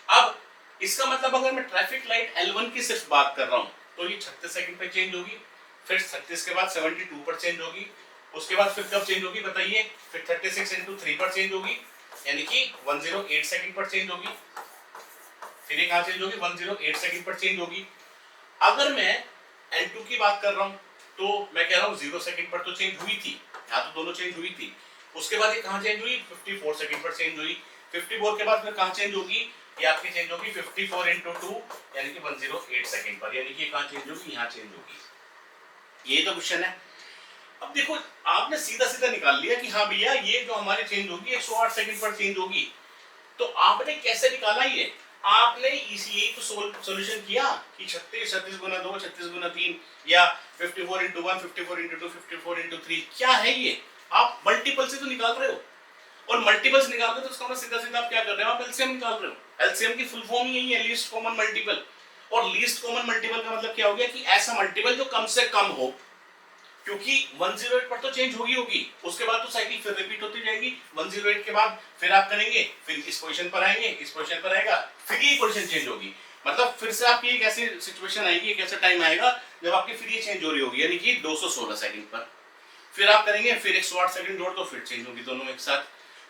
अब इसका मतलब अगर मैं ट्रैफिक लाइट L1 की सिर्फ बात कर रहा हूं तो ये 36 सेकंड पे चेंज होगी, फिर 36 के बाद 72 पर चेंज होगी, उसके बाद फिर कब चेंज होगी बताइए, फिर 36 into 3 पर चेंज होगी, यानी कि 108 सेकंड पर चेंज होगी, फिर ये कहां चेंज होगी 108 सेकंड पर चेंज होगी। अगर मैं L2 की बात कर रहा हूं तो मैं कह रहा हूं 0 सेकंड पर तो चेंज हुई थी, यहां तो दोनों चेंज हुई थी। उसके बाद ये कहां चेंज हुई 54 सेकंड पर चेंज हुई, 54 के बाद फिर कहां चेंज होगी, ये आपकी चेंज होगी 54 into 2 यानी कि 108 सेकंड पर, यानी कि कहां चेंज होगी, यहां चेंज होगी। ये तो क्वेश्चन है। अब देखो आपने सीधा सीधा निकाल लिया कि हाँ भैया ये जो हमारी चेंज होगी 108 सेकंड पर चेंज होगी। तो आपने कैसे निकाला, ये आपने इसलिए तो सॉल्यूशन किया कि 36 गुना 2 36 गुना 3 या 54 into 1 54 into 2 54 into 3, क्या है ये, आप मल्टीपल से तो निकाल रहे हो, और मल्टीपल से निकाल रहे हो तो इसका मतलब सीधा सीधा आप क्या कर रहे हो, आप एलसीएम निकाल रहे हो। एलसीएम की फुल फॉर्म यही है, लीस्ट कॉमन मल्टीपल। और लीस्ट कॉमन मल्टीपल का मतलब क्या हो गया कि ऐसा मल्टीपल जो कम से कम हो, क्योंकि 108 पर तो चेंज होगी, उसके बाद तो साइकिल फिर रिपीट होती जाएगी। 108 के बाद फिर आप करेंगे, फिर इस पोजीशन पर आएंगे, इस पोजीशन पर आएगा, फिर ये पोजीशन चेंज होगी, मतलब फिर से आपकी एक ऐसी सिचुएशन आएगी, एक ऐसा टाइम आएगा जब आपकी फिर ये चेंज हो रही होगी, यानी कि 216 सेकंड पर फिर आप करेंगे, फिर 108 सेकंड जोड़ तो फिर चेंज होगी दोनों एक साथ।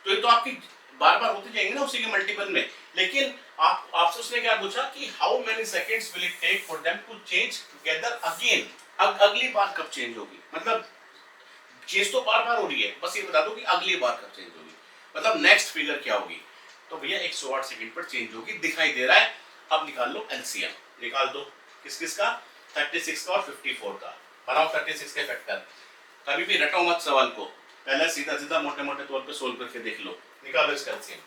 तो ये तो आपकी बार बार होते जाएंगे ना उसी के मल्टीपल में। लेकिन आपसे उसने क्या पूछा कि how many seconds will it take for them to change together again, अगली बार कब चेंज होगी, मतलब चेंज तो बार बार हो रही है, बस ये बता दो कि अगली बार कब चेंज होगी, मतलब नेक्स्ट फिगर क्या होगी। तो भैया 108 सेकंड पर चेंज होगी, दिखाई दे रहा है। अब निकाल लो एलसीएम, निकाल दो किस किस का, 36 का और 54 का, बनाओ 36 के फैक्टर। कभी भी रटो मत सवाल को, पहले सीधा सीधा मोटे मोटे तौर पे सोल्व करके देख लो। निकालो इसका एलसीएम,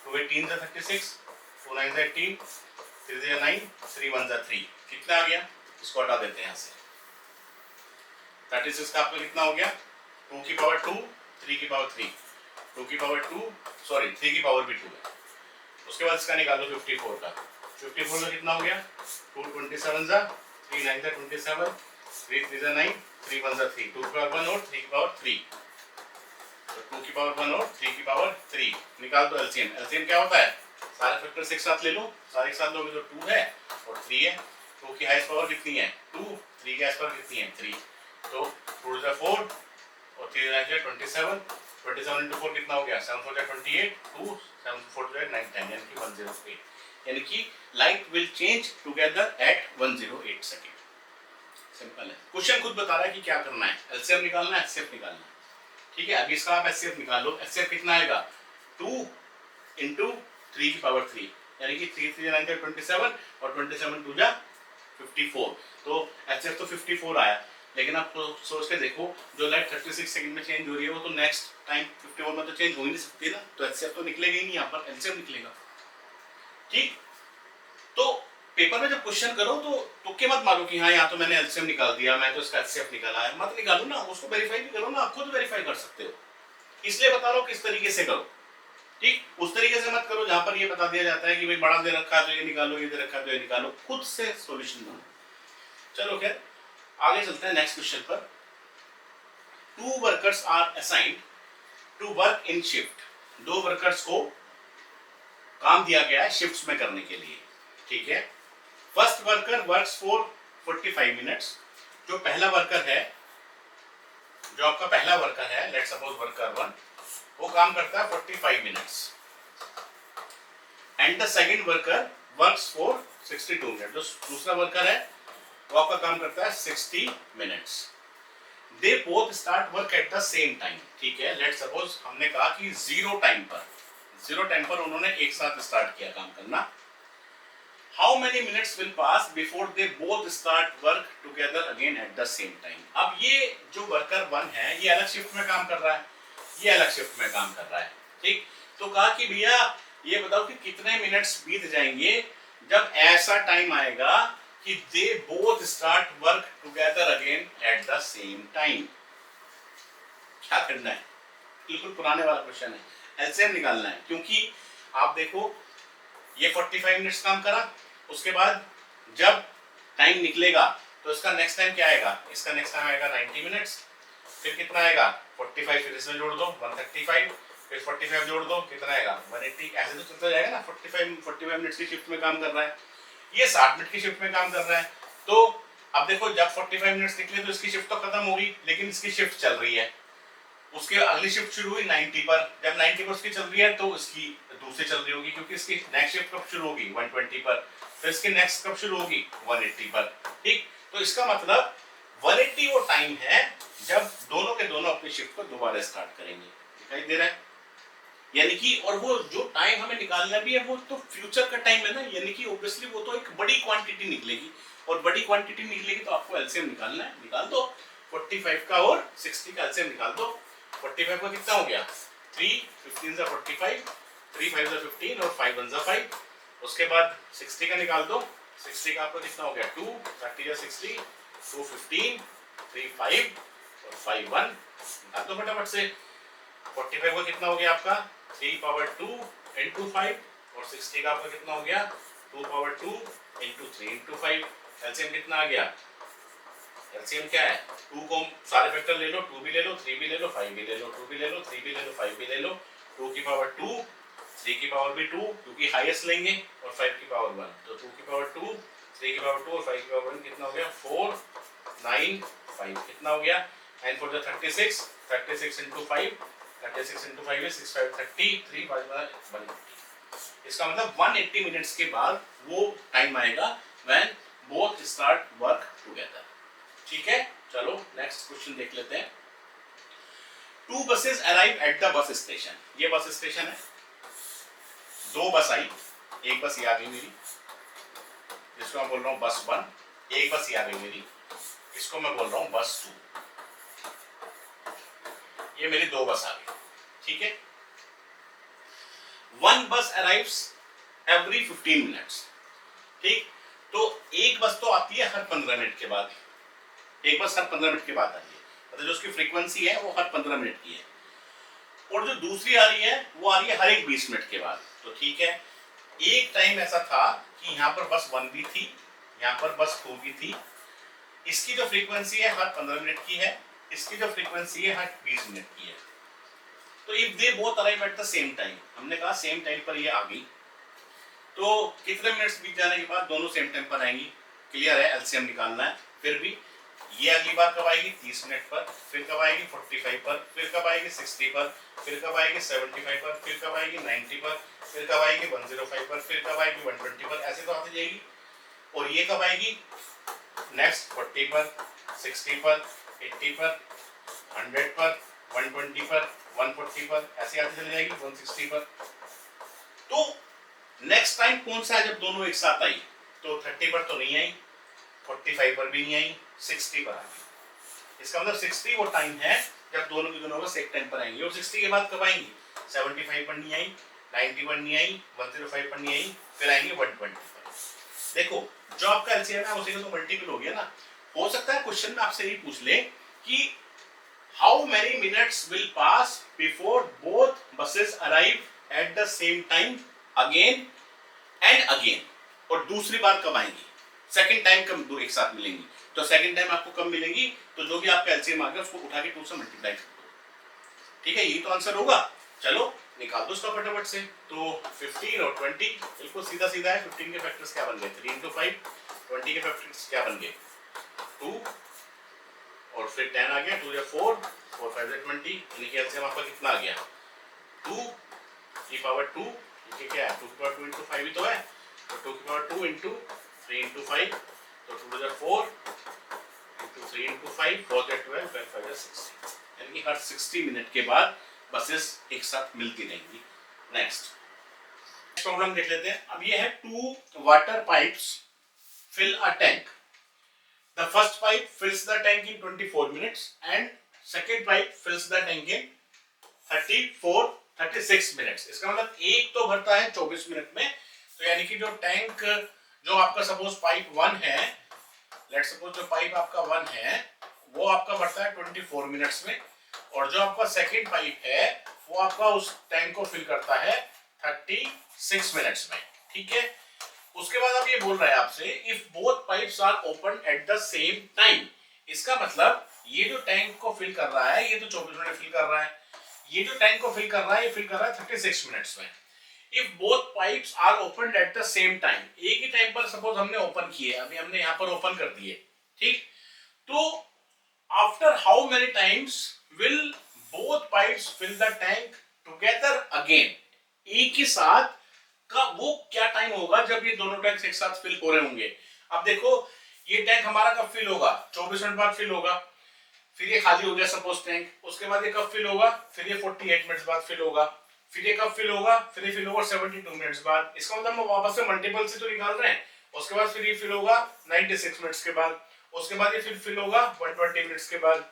2 18 जा 36, 2 9 जा 18, 3 जा 9, 3 1 जा 3, कितना आ गया, इसको हटा देते हैं यहाँ से। 36 का आपका कितना हो गया, 2 की पावर 2, 3 की पावर 3, 2 की पावर 2, सॉरी 3 की पावर भी 2 है। उसके बाद इसका निकालो 54 का, 54 का कितना हो गया, 2 27 जा, 3 9 जा 27, 3 3 जा 9, 3 1 जा 3, 2 की पावर 1 और 3 की पावर 3, तो 2 की पावर 1 और 3 की पावर 3 निकाल दो एलसीएम। एलसीएम क्या होता है, सारे फैक्टर्स एक साथ ले लो, सारे एक साथ लोगे तो 2 है और 3 है। 2 की हाईएस्ट पावर कितनी है 2, 3 की हाईएस्ट पावर कितनी है 3, तो 2 is 4 और 3 is 27, 27 into 4 कितना हो गया 7 4 28, 2 7 4 9 10 यानी कि 108, यानी कि light will change together at 108 second. Simple है, क्वेश्चन खुद बता रहा है कि क्या करना है, एलसीएम निकालना है, एचसीएफ निकालना है। ठीक है, अभी इसका आप एचसीएफ निकाल लो। एचसीएफ कितना आएगा 2 into 3 की पावर 3 यानी कि 3 3 9 27 और 27 2 जा 54, तो एचसीएफ तो 54 आया। लेकिन आप सोच के देखो जो लाइट 36 सेकंड में चेंज हो रही है वो तो नेक्स्ट टाइम 54 में तो चेंज हो ही नहीं सकती ना, तो एचसीएफ तो निकलेगा ही नहीं, यहाँ पर एलसीएम निकलेगा। ठीक, तो पेपर में जब क्वेश्चन करो तो तुक्के मत मारो कि हाँ यहाँ तो मैंने एलसीएम निकाल दिया, मैं तो इसका एचसीएफ निकाला है, मत निकालो ना, उसको वेरीफाई भी करो ना, आप खुद वेरीफाई कर सकते हो। इसलिए बता रहा हूँ किस तरीके से करो। ठीक, उस तरीके से मत करो जहां पर ये बता दिया जाता है कि भाई बड़ा दे रखा है तो ये निकालो, ये दे रखा है तो ये निकालो, खुद से सॉल्यूशन बनाओ। चलो खैर आगे चलते हैं नेक्स्ट क्वेश्चन पर। 2 workers are assigned to work in shift. 2 workers को काम दिया गया है शिफ्ट्स में करने के लिए। ठीक है, first worker works for 45 minutes. जो पहला वर्कर है, जो आपका पहला वर्कर है, लेट्स सपोज वर्कर 1, वो काम करता है 45 minutes and the second worker works for 62 minute. जो दूसरा वर्कर है वो आपका काम करता है 60 minutes. They both start work at the same time. ठीक है, लेट्स सपोज हमने कहा कि जीरो टाइम पर उन्होंने एक साथ स्टार्ट किया काम करना। How many minutes will pass before they both start work together again eight the same time. अब ये जो वर्कर 1 है ये अलग शिफ्ट में काम कर रहा है, ये अलग शिफ्ट में काम कर रहा है। ठीक, तो कहा कि भैया ये बताओ कि कितने मिनट्स बीत जाएंगे जब ऐसा टाइम आएगा कि they both start work together again eight the same time. क्या करना है, बिल्कुल पुराने वाला क्वेश्चन है, एलसीएम निकालना है। क्योंकि आप देखो ये 45 मिनट्स काम करा, उसके बाद जब टाइम निकलेगा तो इसका नेक्स्ट टाइम क्या आएगा, इसका नेक्स्ट टाइम आएगा 90 मिनट्स, फिर कितना आएगा 45, फिर इसमें जोड़ दो 135, फिर 45 जोड़ दो कितना आएगा 180, ऐसे तो चलता जाएगा ना। 45 मिनट्स की शिफ्ट में काम कर रहा है, ये 60 मिनट की शिफ्ट में काम कर रहा है। तो अब देखो जब 45 मिनट्स निकले तो इसकी शिफ्ट तो खत्म होगी, लेकिन इसकी शिफ्ट चल रही है, उसके अगली शिफ्ट शुरू हुई 90 पर, जब 90 पर उसकी चल रही है तो इसकी दूसरी चल रही होगी, क्योंकि इसकी नेक्स्ट शिफ्ट कब शुरू होगी 120 पर, फिर इसकी नेक्स्ट कब शुरू होगी 180 पर। ठीक, तो इसका मतलब 180 वो टाइम है जब दोनों के दोनों अपनी शिफ्ट को दोबारा स्टार्ट करेंगे। दिखाई दे रहा है, यानी कि और वो जो टाइम हमें निकालना भी है वो तो फ्यूचर का टाइम है ना, यानी कि ऑब्वियसली वो तो एक बड़ी क्वांटिटी निकलेगी, और बड़ी क्वांटिटी निकलेगी तो आपको एलसीएम निकालना है। निकाल दो 45 का और 60 का एलसीएम निकाल दो। 45 का कितना हो गया 3, 15 से 45, 3 5 से 15 और 5 1 से 5। उसके बाद 60 का निकाल दो, 60 का आपको कितना हो गया 2, 30 से 60, 2 15, 3 5 और 5 1। निकाल दो फटाफट से। 45 का कितना हो गया आपका 3 पावर 2 into 5 और 60 का आपका कितना हो गया 2 पावर 2 into 3 into 5। एलसीएम कितना आ गया, एलसीएम क्या है 2 को सारे फैक्टर ले लो, 2 भी ले लो, 3 भी ले लो, 5 भी ले लो, 2 भी ले लो, 3 भी ले लो, 5 भी ले लो, 2 की पावर 2, 3 की पावर भी 2 क्योंकि हाईएस्ट लेंगे, और 5 की पावर 1, तो 2 की पावर 2, 3 की पावर 2 और 5 की पावर 1 कितना हो गया 4 9 5 कितना हो गया। And for the 36 into 5, 36 into 5 is 6 5 30, 3 5 180। इसका मतलब 180 मिनट्स के बाद वो टाइम आएगा when both start work together. ठीक है, चलो नेक्स्ट क्वेश्चन देख लेते हैं। 2 buses arrive at the bus station। ये बस स्टेशन है, 2 बस आई, एक बस ये आ गई मेरी, जिसको मैं बोल रहा हूँ बस 1, एक बस ये आ गई मेरी, इसको मैं बोल रहा हूँ बस 2। ये मेरी 2 बस आ गई। ठीक है, 1 बस अराइव्स एवरी 15 मिनट्स। ठीक, तो एक बस तो आती है हर 15 मिनट के बाद, एक बस हर 15 मिनट के बाद आती है, मतलब जो उसकी फ्रीक्वेंसी है वो हर 15 मिनट की है, और जो दूसरी आ रही है वो आ रही है हर एक 20 मिनट के बाद। तो ठीक है, एक टाइम ऐसा था कि यहाँ पर बस 1 भी थी, यहाँ पर बस 2 भी थी, इसकी जो फ्रीक्वेंसी है हर 15 मिनट की है, इसकी जो फ्रीक्वेंसी है हर 20 मिनट की है। तो if they both arrive at the same time, हमने कहा सेम टाइम पर ये आ गई, तो कितने मिनट्स बीत जाने के बाद दोनों सेम टाइम पर आएंगी? क्लियर है, एलसीएम निकालना है। फिर भी ये अगली बार कब आएगी? 30 मिनट पर, फिर कब आएगी? 45 पर, फिर कब आएगी? 60 पर, फिर कब आएगी? 75 पर, फिर कब आएगी? 90 पर, फिर कब आएगी? 105 पर, फिर कब आएगी? 120 पर, ऐसे तो आती जाएगी। और ये कब आएगी? नेक्स्ट 40 पर, 60 पर, 80 पर, 100 पर, 120 पर, 140 पर, ऐसे आती चली जाएगी 160 पर। तो नेक्स्ट टाइम कौन सा है जब दोनों एक साथ आई? तो 30 पर तो नहीं आई, 45 पर भी नहीं आई, 60 पर आ गई। इसका मतलब 60 वो टाइम है जब दोनों के दोनों बस एक टाइम पर आएंगे। और 60 के बाद कब आएंगी? 75 पर नहीं आई, 90 पर नहीं आई, 105 पर नहीं आई, फिर आएंगे 120 पर। देखो जो आपका एलसीएम है उसी का तो मल्टीपल हो गया ना। हो सकता है क्वेश्चन में आपसे ये पूछ ले कि how many minutes will pass before both buses arrive at the same time again and again. और दूसरी बार कब आएंगी? सेकंड टाइम कब दो एक साथ मिलेंगी? तो सेकंड टाइम आपको कब मिलेंगी? तो जो भी आपका एलसीएम आ गया उसको उठा के 2 से मल्टीप्लाई कर दो। ठीक है, यही तो आंसर होगा। चलो निकाल दो इसका फटाफट से। तो 15 और 20 बिल्कुल सीधा सीधा है। 15 के फैक्टर्स क्या बन गए? 3 into 5। 20 के फैक्टर्स क्या बन गए? 2 और फिर 10 आ गया, 2 या 4, 4 5 20, यानी कि एलसीएम आपका कितना आ गया? 2 की पावर 2, ये क्या है? 2 की पावर 2 into 5 ही तो है। तो 2 की पावर 2 into 3 into 5, तो 2 या 4 into 3 into 5, 4 या 12, 12 5 या 60, यानी कि हर 60 मिनट के बाद बसेस एक साथ मिलती रहेंगी। नेक्स्ट प्रॉब्लम देख लेते हैं। अब ये है 2 water pipes fill a tank. The first pipe fills the tank in 24 minutes and second pipe fills the tank in 36 minutes. इसका मतलब एक तो भरता है 24 मिनट में। तो यानी कि जो टैंक जो आपका सपोज पाइप 1 है, लेट सपोज जो पाइप आपका 1 है वो आपका भरता है 24 मिनट्स में, और जो आपका सेकंड पाइप है वो आपका उस टैंक को फिल करता है 36 मिनट्स में। ठीक है, उसके बाद अब ये बोल रहा है आपसे if both pipes are open at the same time. इसका मतलब ये जो टैंक को फिल कर रहा है ये तो 24 मिनट फिल कर रहा है, ये जो टैंक को फिल कर रहा है ये फिल कर रहा है 36 मिनट्स में। If both pipes are open at the same time, एक ही टाइम पर सपोज हमने ओपन किए, अभी हमने यहाँ पर ओपन कर दिए, ठीक, तो after how many times will both pipes fill the tank together again. एक ही साथ का वो क्या टाइम होगा जब ये दोनों टैंक्स एक साथ फिल हो रहे होंगे। अब देखो ये टैंक हमारा कब फिल होगा? 24 मिनट बाद फिल होगा, फिर ये खाली हो गया सपोज टैंक, उसके बाद ये कब फिल होगा? फिर ये 48 मिनट्स बाद फिल होगा, फिर ये कब फिल होगा? फिर ये फिल होगा 72 मिनट्स बाद। इसका मतलब हम वापस से मल्टीपल से तो निकाल रहे हैं। उसके बाद फिर ये फिल होगा 96 मिनट्स के बाद, उसके बाद ये फिर फिल होगा 120 मिनट्स के बाद।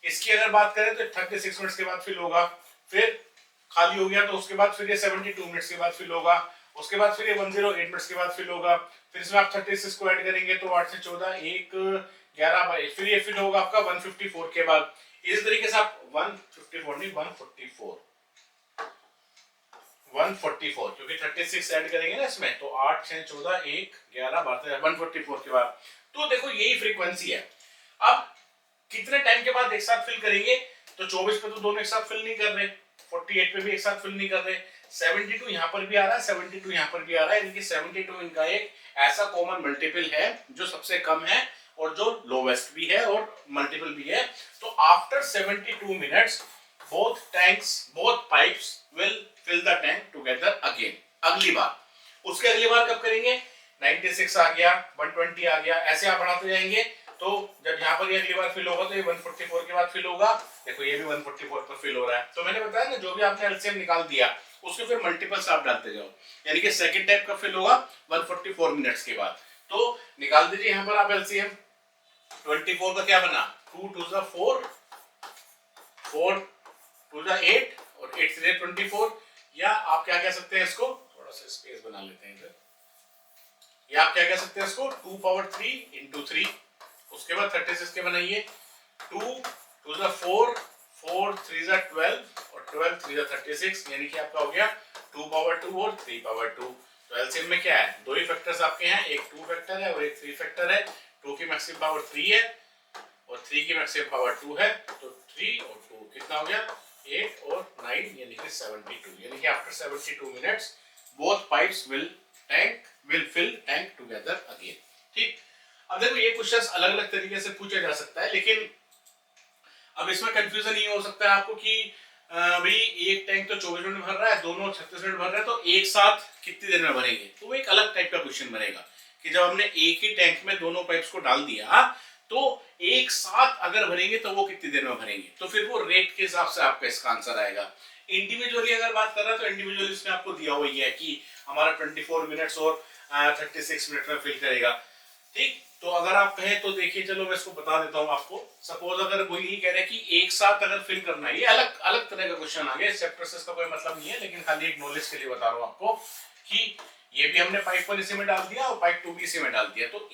इसकी अगर बात करें तो 36 मिनट्स के बाद फिल होगा, फिर खाली हो गया तो उसके बाद फिर ये 72 मिनट्स के बाद फिल होगा, उसके बाद फिर ये 108 मिनट्स के बाद फिल होगा, फिर इसमें आप 36 को ऐड करेंगे तो 8 से 14 1 11 बाई, फिर ये फिल होगा आपका 154 के बाद। इस तरीके से आप 154 नहीं 144 क्योंकि 36 ऐड करेंगे ना इसमें, तो 8 6 14 1 11 12 144 के बाद। तो देखो यही फ्रीक्वेंसी है। अब कितने टाइम के बाद एक साथ फिल करेंगे? तो 24 पे तो दोनों एक साथ फिल नहीं कर रहे, 48 पे भी एक साथ फिल नहीं कर रहे, 72 यहाँ पर भी आ रहा है, 72 यहाँ पर भी आ रहा है, यानी कि 72 इनका एक ऐसा कॉमन मल्टीपल है जो सबसे कम है और जो लोवेस्ट भी है और मल्टीपल भी है। तो after 72 minutes both pipes will fill the tank together again। अगली बार, उसके अगली बार कब करेंगे? 96 आ गया, 120 आ गया, ऐसे आप बढ़ाते जाएंगे। तो जब यहाँ पर ये अगली बार फिल होगा तो ये 144 के बाद फिल होगा। देखो ये भी 144 पर फिल हो रहा है। तो मैंने बताया ना जो भी आपने एलसीएम निकाल दिया उसके फिर मल्टीपल्स आप डालते जाओ, यानी कि सेकंड टाइप का फिल होगा 144 मिनट्स के बाद। तो निकाल दीजिए यहाँ पर आप एलसीएम। 24 का क्या बना? 2 2 4, 4 2 8 और 8 3 24, या आप क्या कह सकते हैं इसको, थोड़ा सा स्पेस बना लेते हैं इधर, या आप क्या कह सकते हैं इसको 2 पावर 3 into 3। उसके बाद 36 के बनाइए, 2 2 4, 4 3 12 और 12 3 36, यानी कि आपका हो गया 2 पावर 2 और 3 पावर 2। तो एलसीएम में क्या है? दो ही फैक्टर्स आपके हैं, एक 2 फैक्टर है और एक 3 फैक्टर है। 2 की मैक्सिमम पावर 3 है और 3 की मैक्सिमम पावर 2 है, तो 3 और 2 कितना हो गया? 8 और 9 यानी कि 72, यानी कि after 72 minutes both pipes will fill tank together again. ठीक, अब देखो ये क्वेश्चंस अलग अलग तरीके से पूछा जा सकता है, लेकिन अब इसमें कंफ्यूजन ये हो सकता है आपको कि भाई एक टैंक तो 24 मिनट में भर रहा है, दोनों 36 मिनट भर रहे हैं, तो एक साथ कितनी देर में भरेंगे। तो वो एक अलग टाइप का क्वेश्चन बनेगा कि जब हमने एक ही टैंक में दोनों पाइप्स को डाल दिया तो एक साथ अगर भरेंगे तो वो कितनी देर में भरेंगे, तो फिर वो रेट के हिसाब से आपका इसका आंसर आएगा। इंडिविजुअली अगर बात कर रहा है तो इंडिविजुअली इसमें आपको दिया हुआ है कि हमारा 24 मिनट्स और 36 मिनट में फिल करेगा। ठीक, तो अगर आप कहें तो देखिए, चलो मैं इसको बता देता हूं आपको। सपोज अगर वो यही कह रहे हैं कि एक साथ अगर फिल करना है, ये अलग अलग तरह का क्वेश्चन आ गया, इस चैप्टर से इसका कोई मतलब नहीं है, लेकिन खाली एक नॉलेज के लिए बता रहा हूं आपको कि ये भी हमने पाइप 1 इसी में डाल दिया और पाइप 2 भी इसी में डाल दिया, तो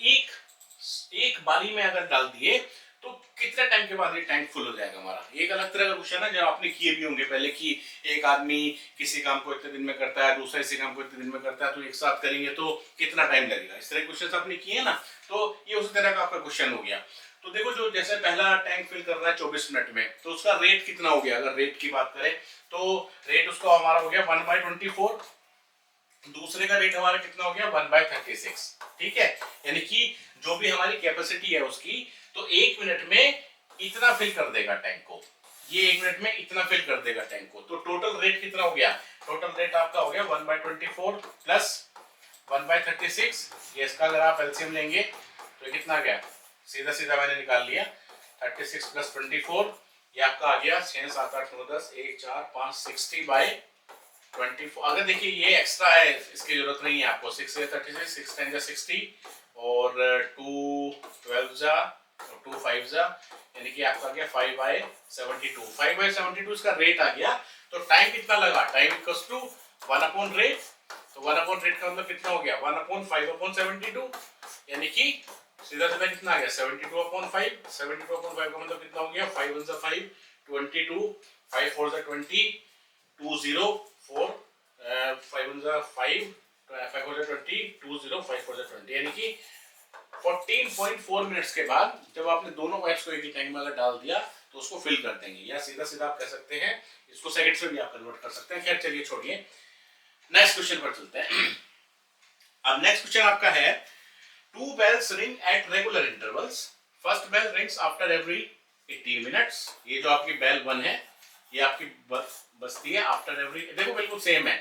एक बारी में अगर डाल दिए तो कितने टाइम के बाद ये टैंक फुल हो जाएगा हमारा। एक अलग तरह का क्वेश्चन है जो आपने किए भी होंगे पहले कि एक आदमी किसी काम को इतने दिन में करता है, दूसरा इसी काम को इतने दिन में करता है, तो एक साथ करेंगे तो कितना टाइम लगेगा। इस तरह के क्वेश्चन आपने किए ना, तो ये उसी तरह का आपका क्वेश्चन हो गया। तो देखो, जो जैसे पहला टैंक फिल कर रहा है 24 मिनट में, तो उसका रेट कितना हो गया। अगर रेट की बात करें तो रेट उसका हमारा हो गया 1/24। दूसरे का रेट हमारा कितना हो गया 1/36। ठीक है, यानी कि जो भी हमारी कैपेसिटी है उसकी, तो एक मिनट में इतना फिल कर देगा टैंक को, ये एक मिनट में इतना फिल कर देगा टैंक को। तो टोटल रेट कितना हो गया, टोटल रेट आपका हो गया 1/24 प्लस 1/36। ये इसका अगर आप एलसीएम लेंगे तो ये कितना आ गया, सीधा सीधा मैंने निकाल लिया 36 प्लस 24, ये आपका आ गया 6 7 8 9 10 1 4 5 60/24। अगर देखिए ये एक्स्ट्रा है, इसकी जरूरत नहीं है आपको। 6 से 36, 6 10 जा 60 और 2 12 जा और 2 5 जा, यानी कि आपका गया 5/72। 5/72 इसका रेट आ गया। तो टाइम कितना लगा, टाइम इक्वल्स टू 1/रेट। तो 1/रेट का मतलब कितना हो गया 1/5/72, यानी कि सीधा सीधा कितना आ गया 72/5। 72/5 का मतलब कितना हो गया 5 1 5 22, 5 4 20, 204, 5 1 5, 5 4 20, 20 5 4 20, यानी कि 14.4 मिनट्स के बाद जब आपने दोनों पाइप्स को एक ही टैंक में अगर डाल दिया तो उसको फिल कर देंगे, या सीधा सीधा आप कह सकते हैं इसको सेकंड्स में भी आप कन्वर्ट कर सकते हैं। खैर चलिए छोड़िए, नेक्स्ट क्वेश्चन पर चलते हैं। अब नेक्स्ट क्वेश्चन आपका है, two bells ring at regular intervals, first bell rings after every 18 minutes. ये जो आपकी बेल 1 है ये आपकी बजती है आफ्टर एवरी, देखो बिल्कुल सेम है,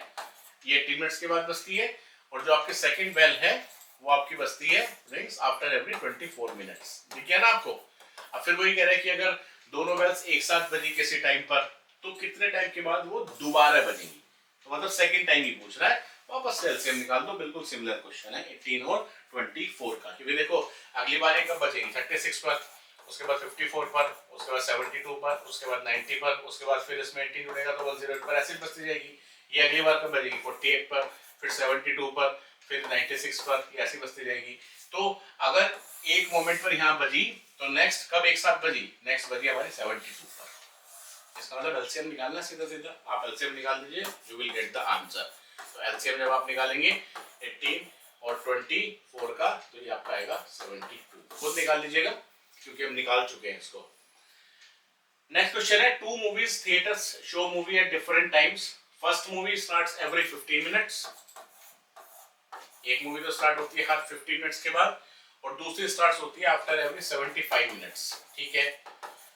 ये 18 मिनट्स के बाद बजती है, और जो आपकी सेकंड बेल है वो आपकी बजती है रिंग्स आफ्टर एवरी 24 मिनट्स। ठीक है ना आपको। अब फिर वही कह रहे हैं कि अगर दोनों बेल्स एक साथ बजी किसी टाइम पर तो कितने टाइम के बाद वो दोबारा बजेंगी, तो मतलब सेकंड टाइम ही पूछ रहा है। वापस से एलसीएम निकाल दो, बिल्कुल सिमिलर क्वेश्चन है 18 और 24 का, क्योंकि देखो अगली बार कब बजेगी 36 पर, उसके बाद 54 पर, उसके बाद 72 पर, उसके बाद 90 पर, उसके बाद फिर इसमें 18 जुड़ेगा तो 108 पर, ऐसे बजती जाएगी। ये अगली बार कब बजेगी 48 पर, फिर 72 पर, फिर 96 पर, ये ऐसी बजती जाएगी। तो अगर एक मोमेंट पर यहाँ बजी तो नेक्स्ट कब एक साथ बजी, नेक्स्ट बजी हमारी 72 पर। इसका मतलब एलसीएम निकालना सीधा सीधा, आप एलसीएम निकाल दीजिए, you will get the answer. तो एलसीएम जब आप निकालेंगे 18 और 24 का तो ये आपका आएगा 72। खुद निकाल लीजिएगा क्योंकि हम निकाल चुके हैं इसको। नेक्स्ट क्वेश्चन है, two movies theatres show movie at different times, first movie starts every 15 minutes. एक मूवी तो स्टार्ट होती है हर 15 मिनट्स के बाद, और दूसरी स्टार्ट होती है आफ्टर एवरी 75 मिनट्स। ठीक है,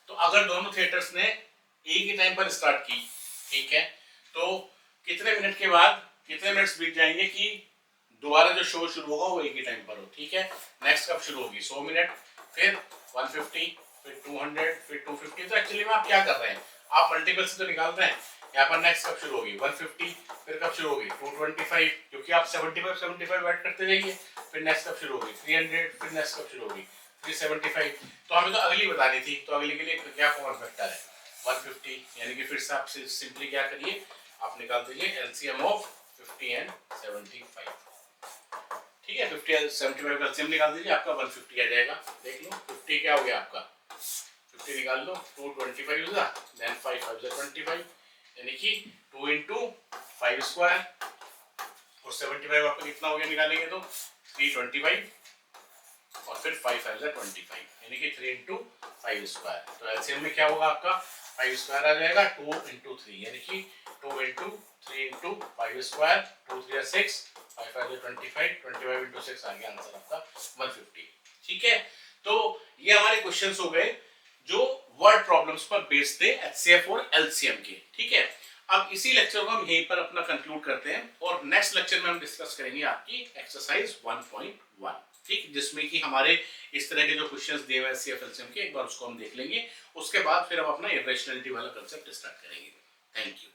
तो अगर दोनों थिएटर्स ने एक ही टाइम पर स्टार्ट की, ठीक है, तो कितने मिनट के बाद कितने मिनट्स बीत जाएंगे कि दोबारा जो शो शुरू होगा वो एक ही टाइम पर हो। ठीक है, नेक्स्ट कब शुरू होगी 100 मिनट, फिर 150, फिर 200, फिर 250। तो एक्चुअली में आप क्या कर रहे हैं, आप मल्टीपल से तो निकाल रहे हैं। यहाँ पर नेक्स्ट कब शुरू होगी 150, फिर कब शुरू होगी 225, क्योंकि आप 75 ऐड करते जाइए, फिर नेक्स्ट कब शुरू होगी 300, फिर नेक्स्ट कब शुरू होगी 375। तो हमें तो अगली बतानी थी, तो अगली के लिए क्या कॉमन फैक्टर है 150, यानी कि फिर से आप सिंपली क्या करिए, आप निकाल दीजिए एलसीएम ऑफ 50 एंड 75। ठीक है, 50 और 75 का एलसीएम निकाल दीजिए, आपका 150 आ जाएगा। देख लो 50 क्या हो गया आपका, 50 निकाल लो, 225 होगा, देन 5 5 25, यानी कि 2 into 5 स्क्वायर, और 75 आपका कितना हो गया निकालेंगे तो 325, और फिर 5 5 25, यानी कि 3 into 5 स्क्वायर। तो एलसीएम में क्या होगा आपका 5 स्क्वायर आ जाएगा 2 इंटू 3 यानी कि 2 इंटू 3 इंटू 5 स्क्वायर 2 3 6 5 5 25 25 इंटू 6 आ गया आंसर आपका 150। ठीक है, तो ये हमारे क्वेश्चंस हो गए जो वर्ड प्रॉब्लम्स पर बेस्ड थे एचसीएफ और एलसीएम के। ठीक है, अब इसी लेक्चर को हम यहीं पर अपना कंक्लूड करते हैं और नेक्स्ट लेक्चर में हम डिस्कस करेंगे आपकी एक्सरसाइज 1.1। ठीक, जिसमें कि हमारे इस तरह के जो क्वेश्चंस दिए हुए एचसीएफ एलसीएम के एक बार उसको हम देख लेंगे, उसके बाद फिर हम अपना इरेशनलिटी वाला कंसेप्ट स्टार्ट करेंगे। Thank you.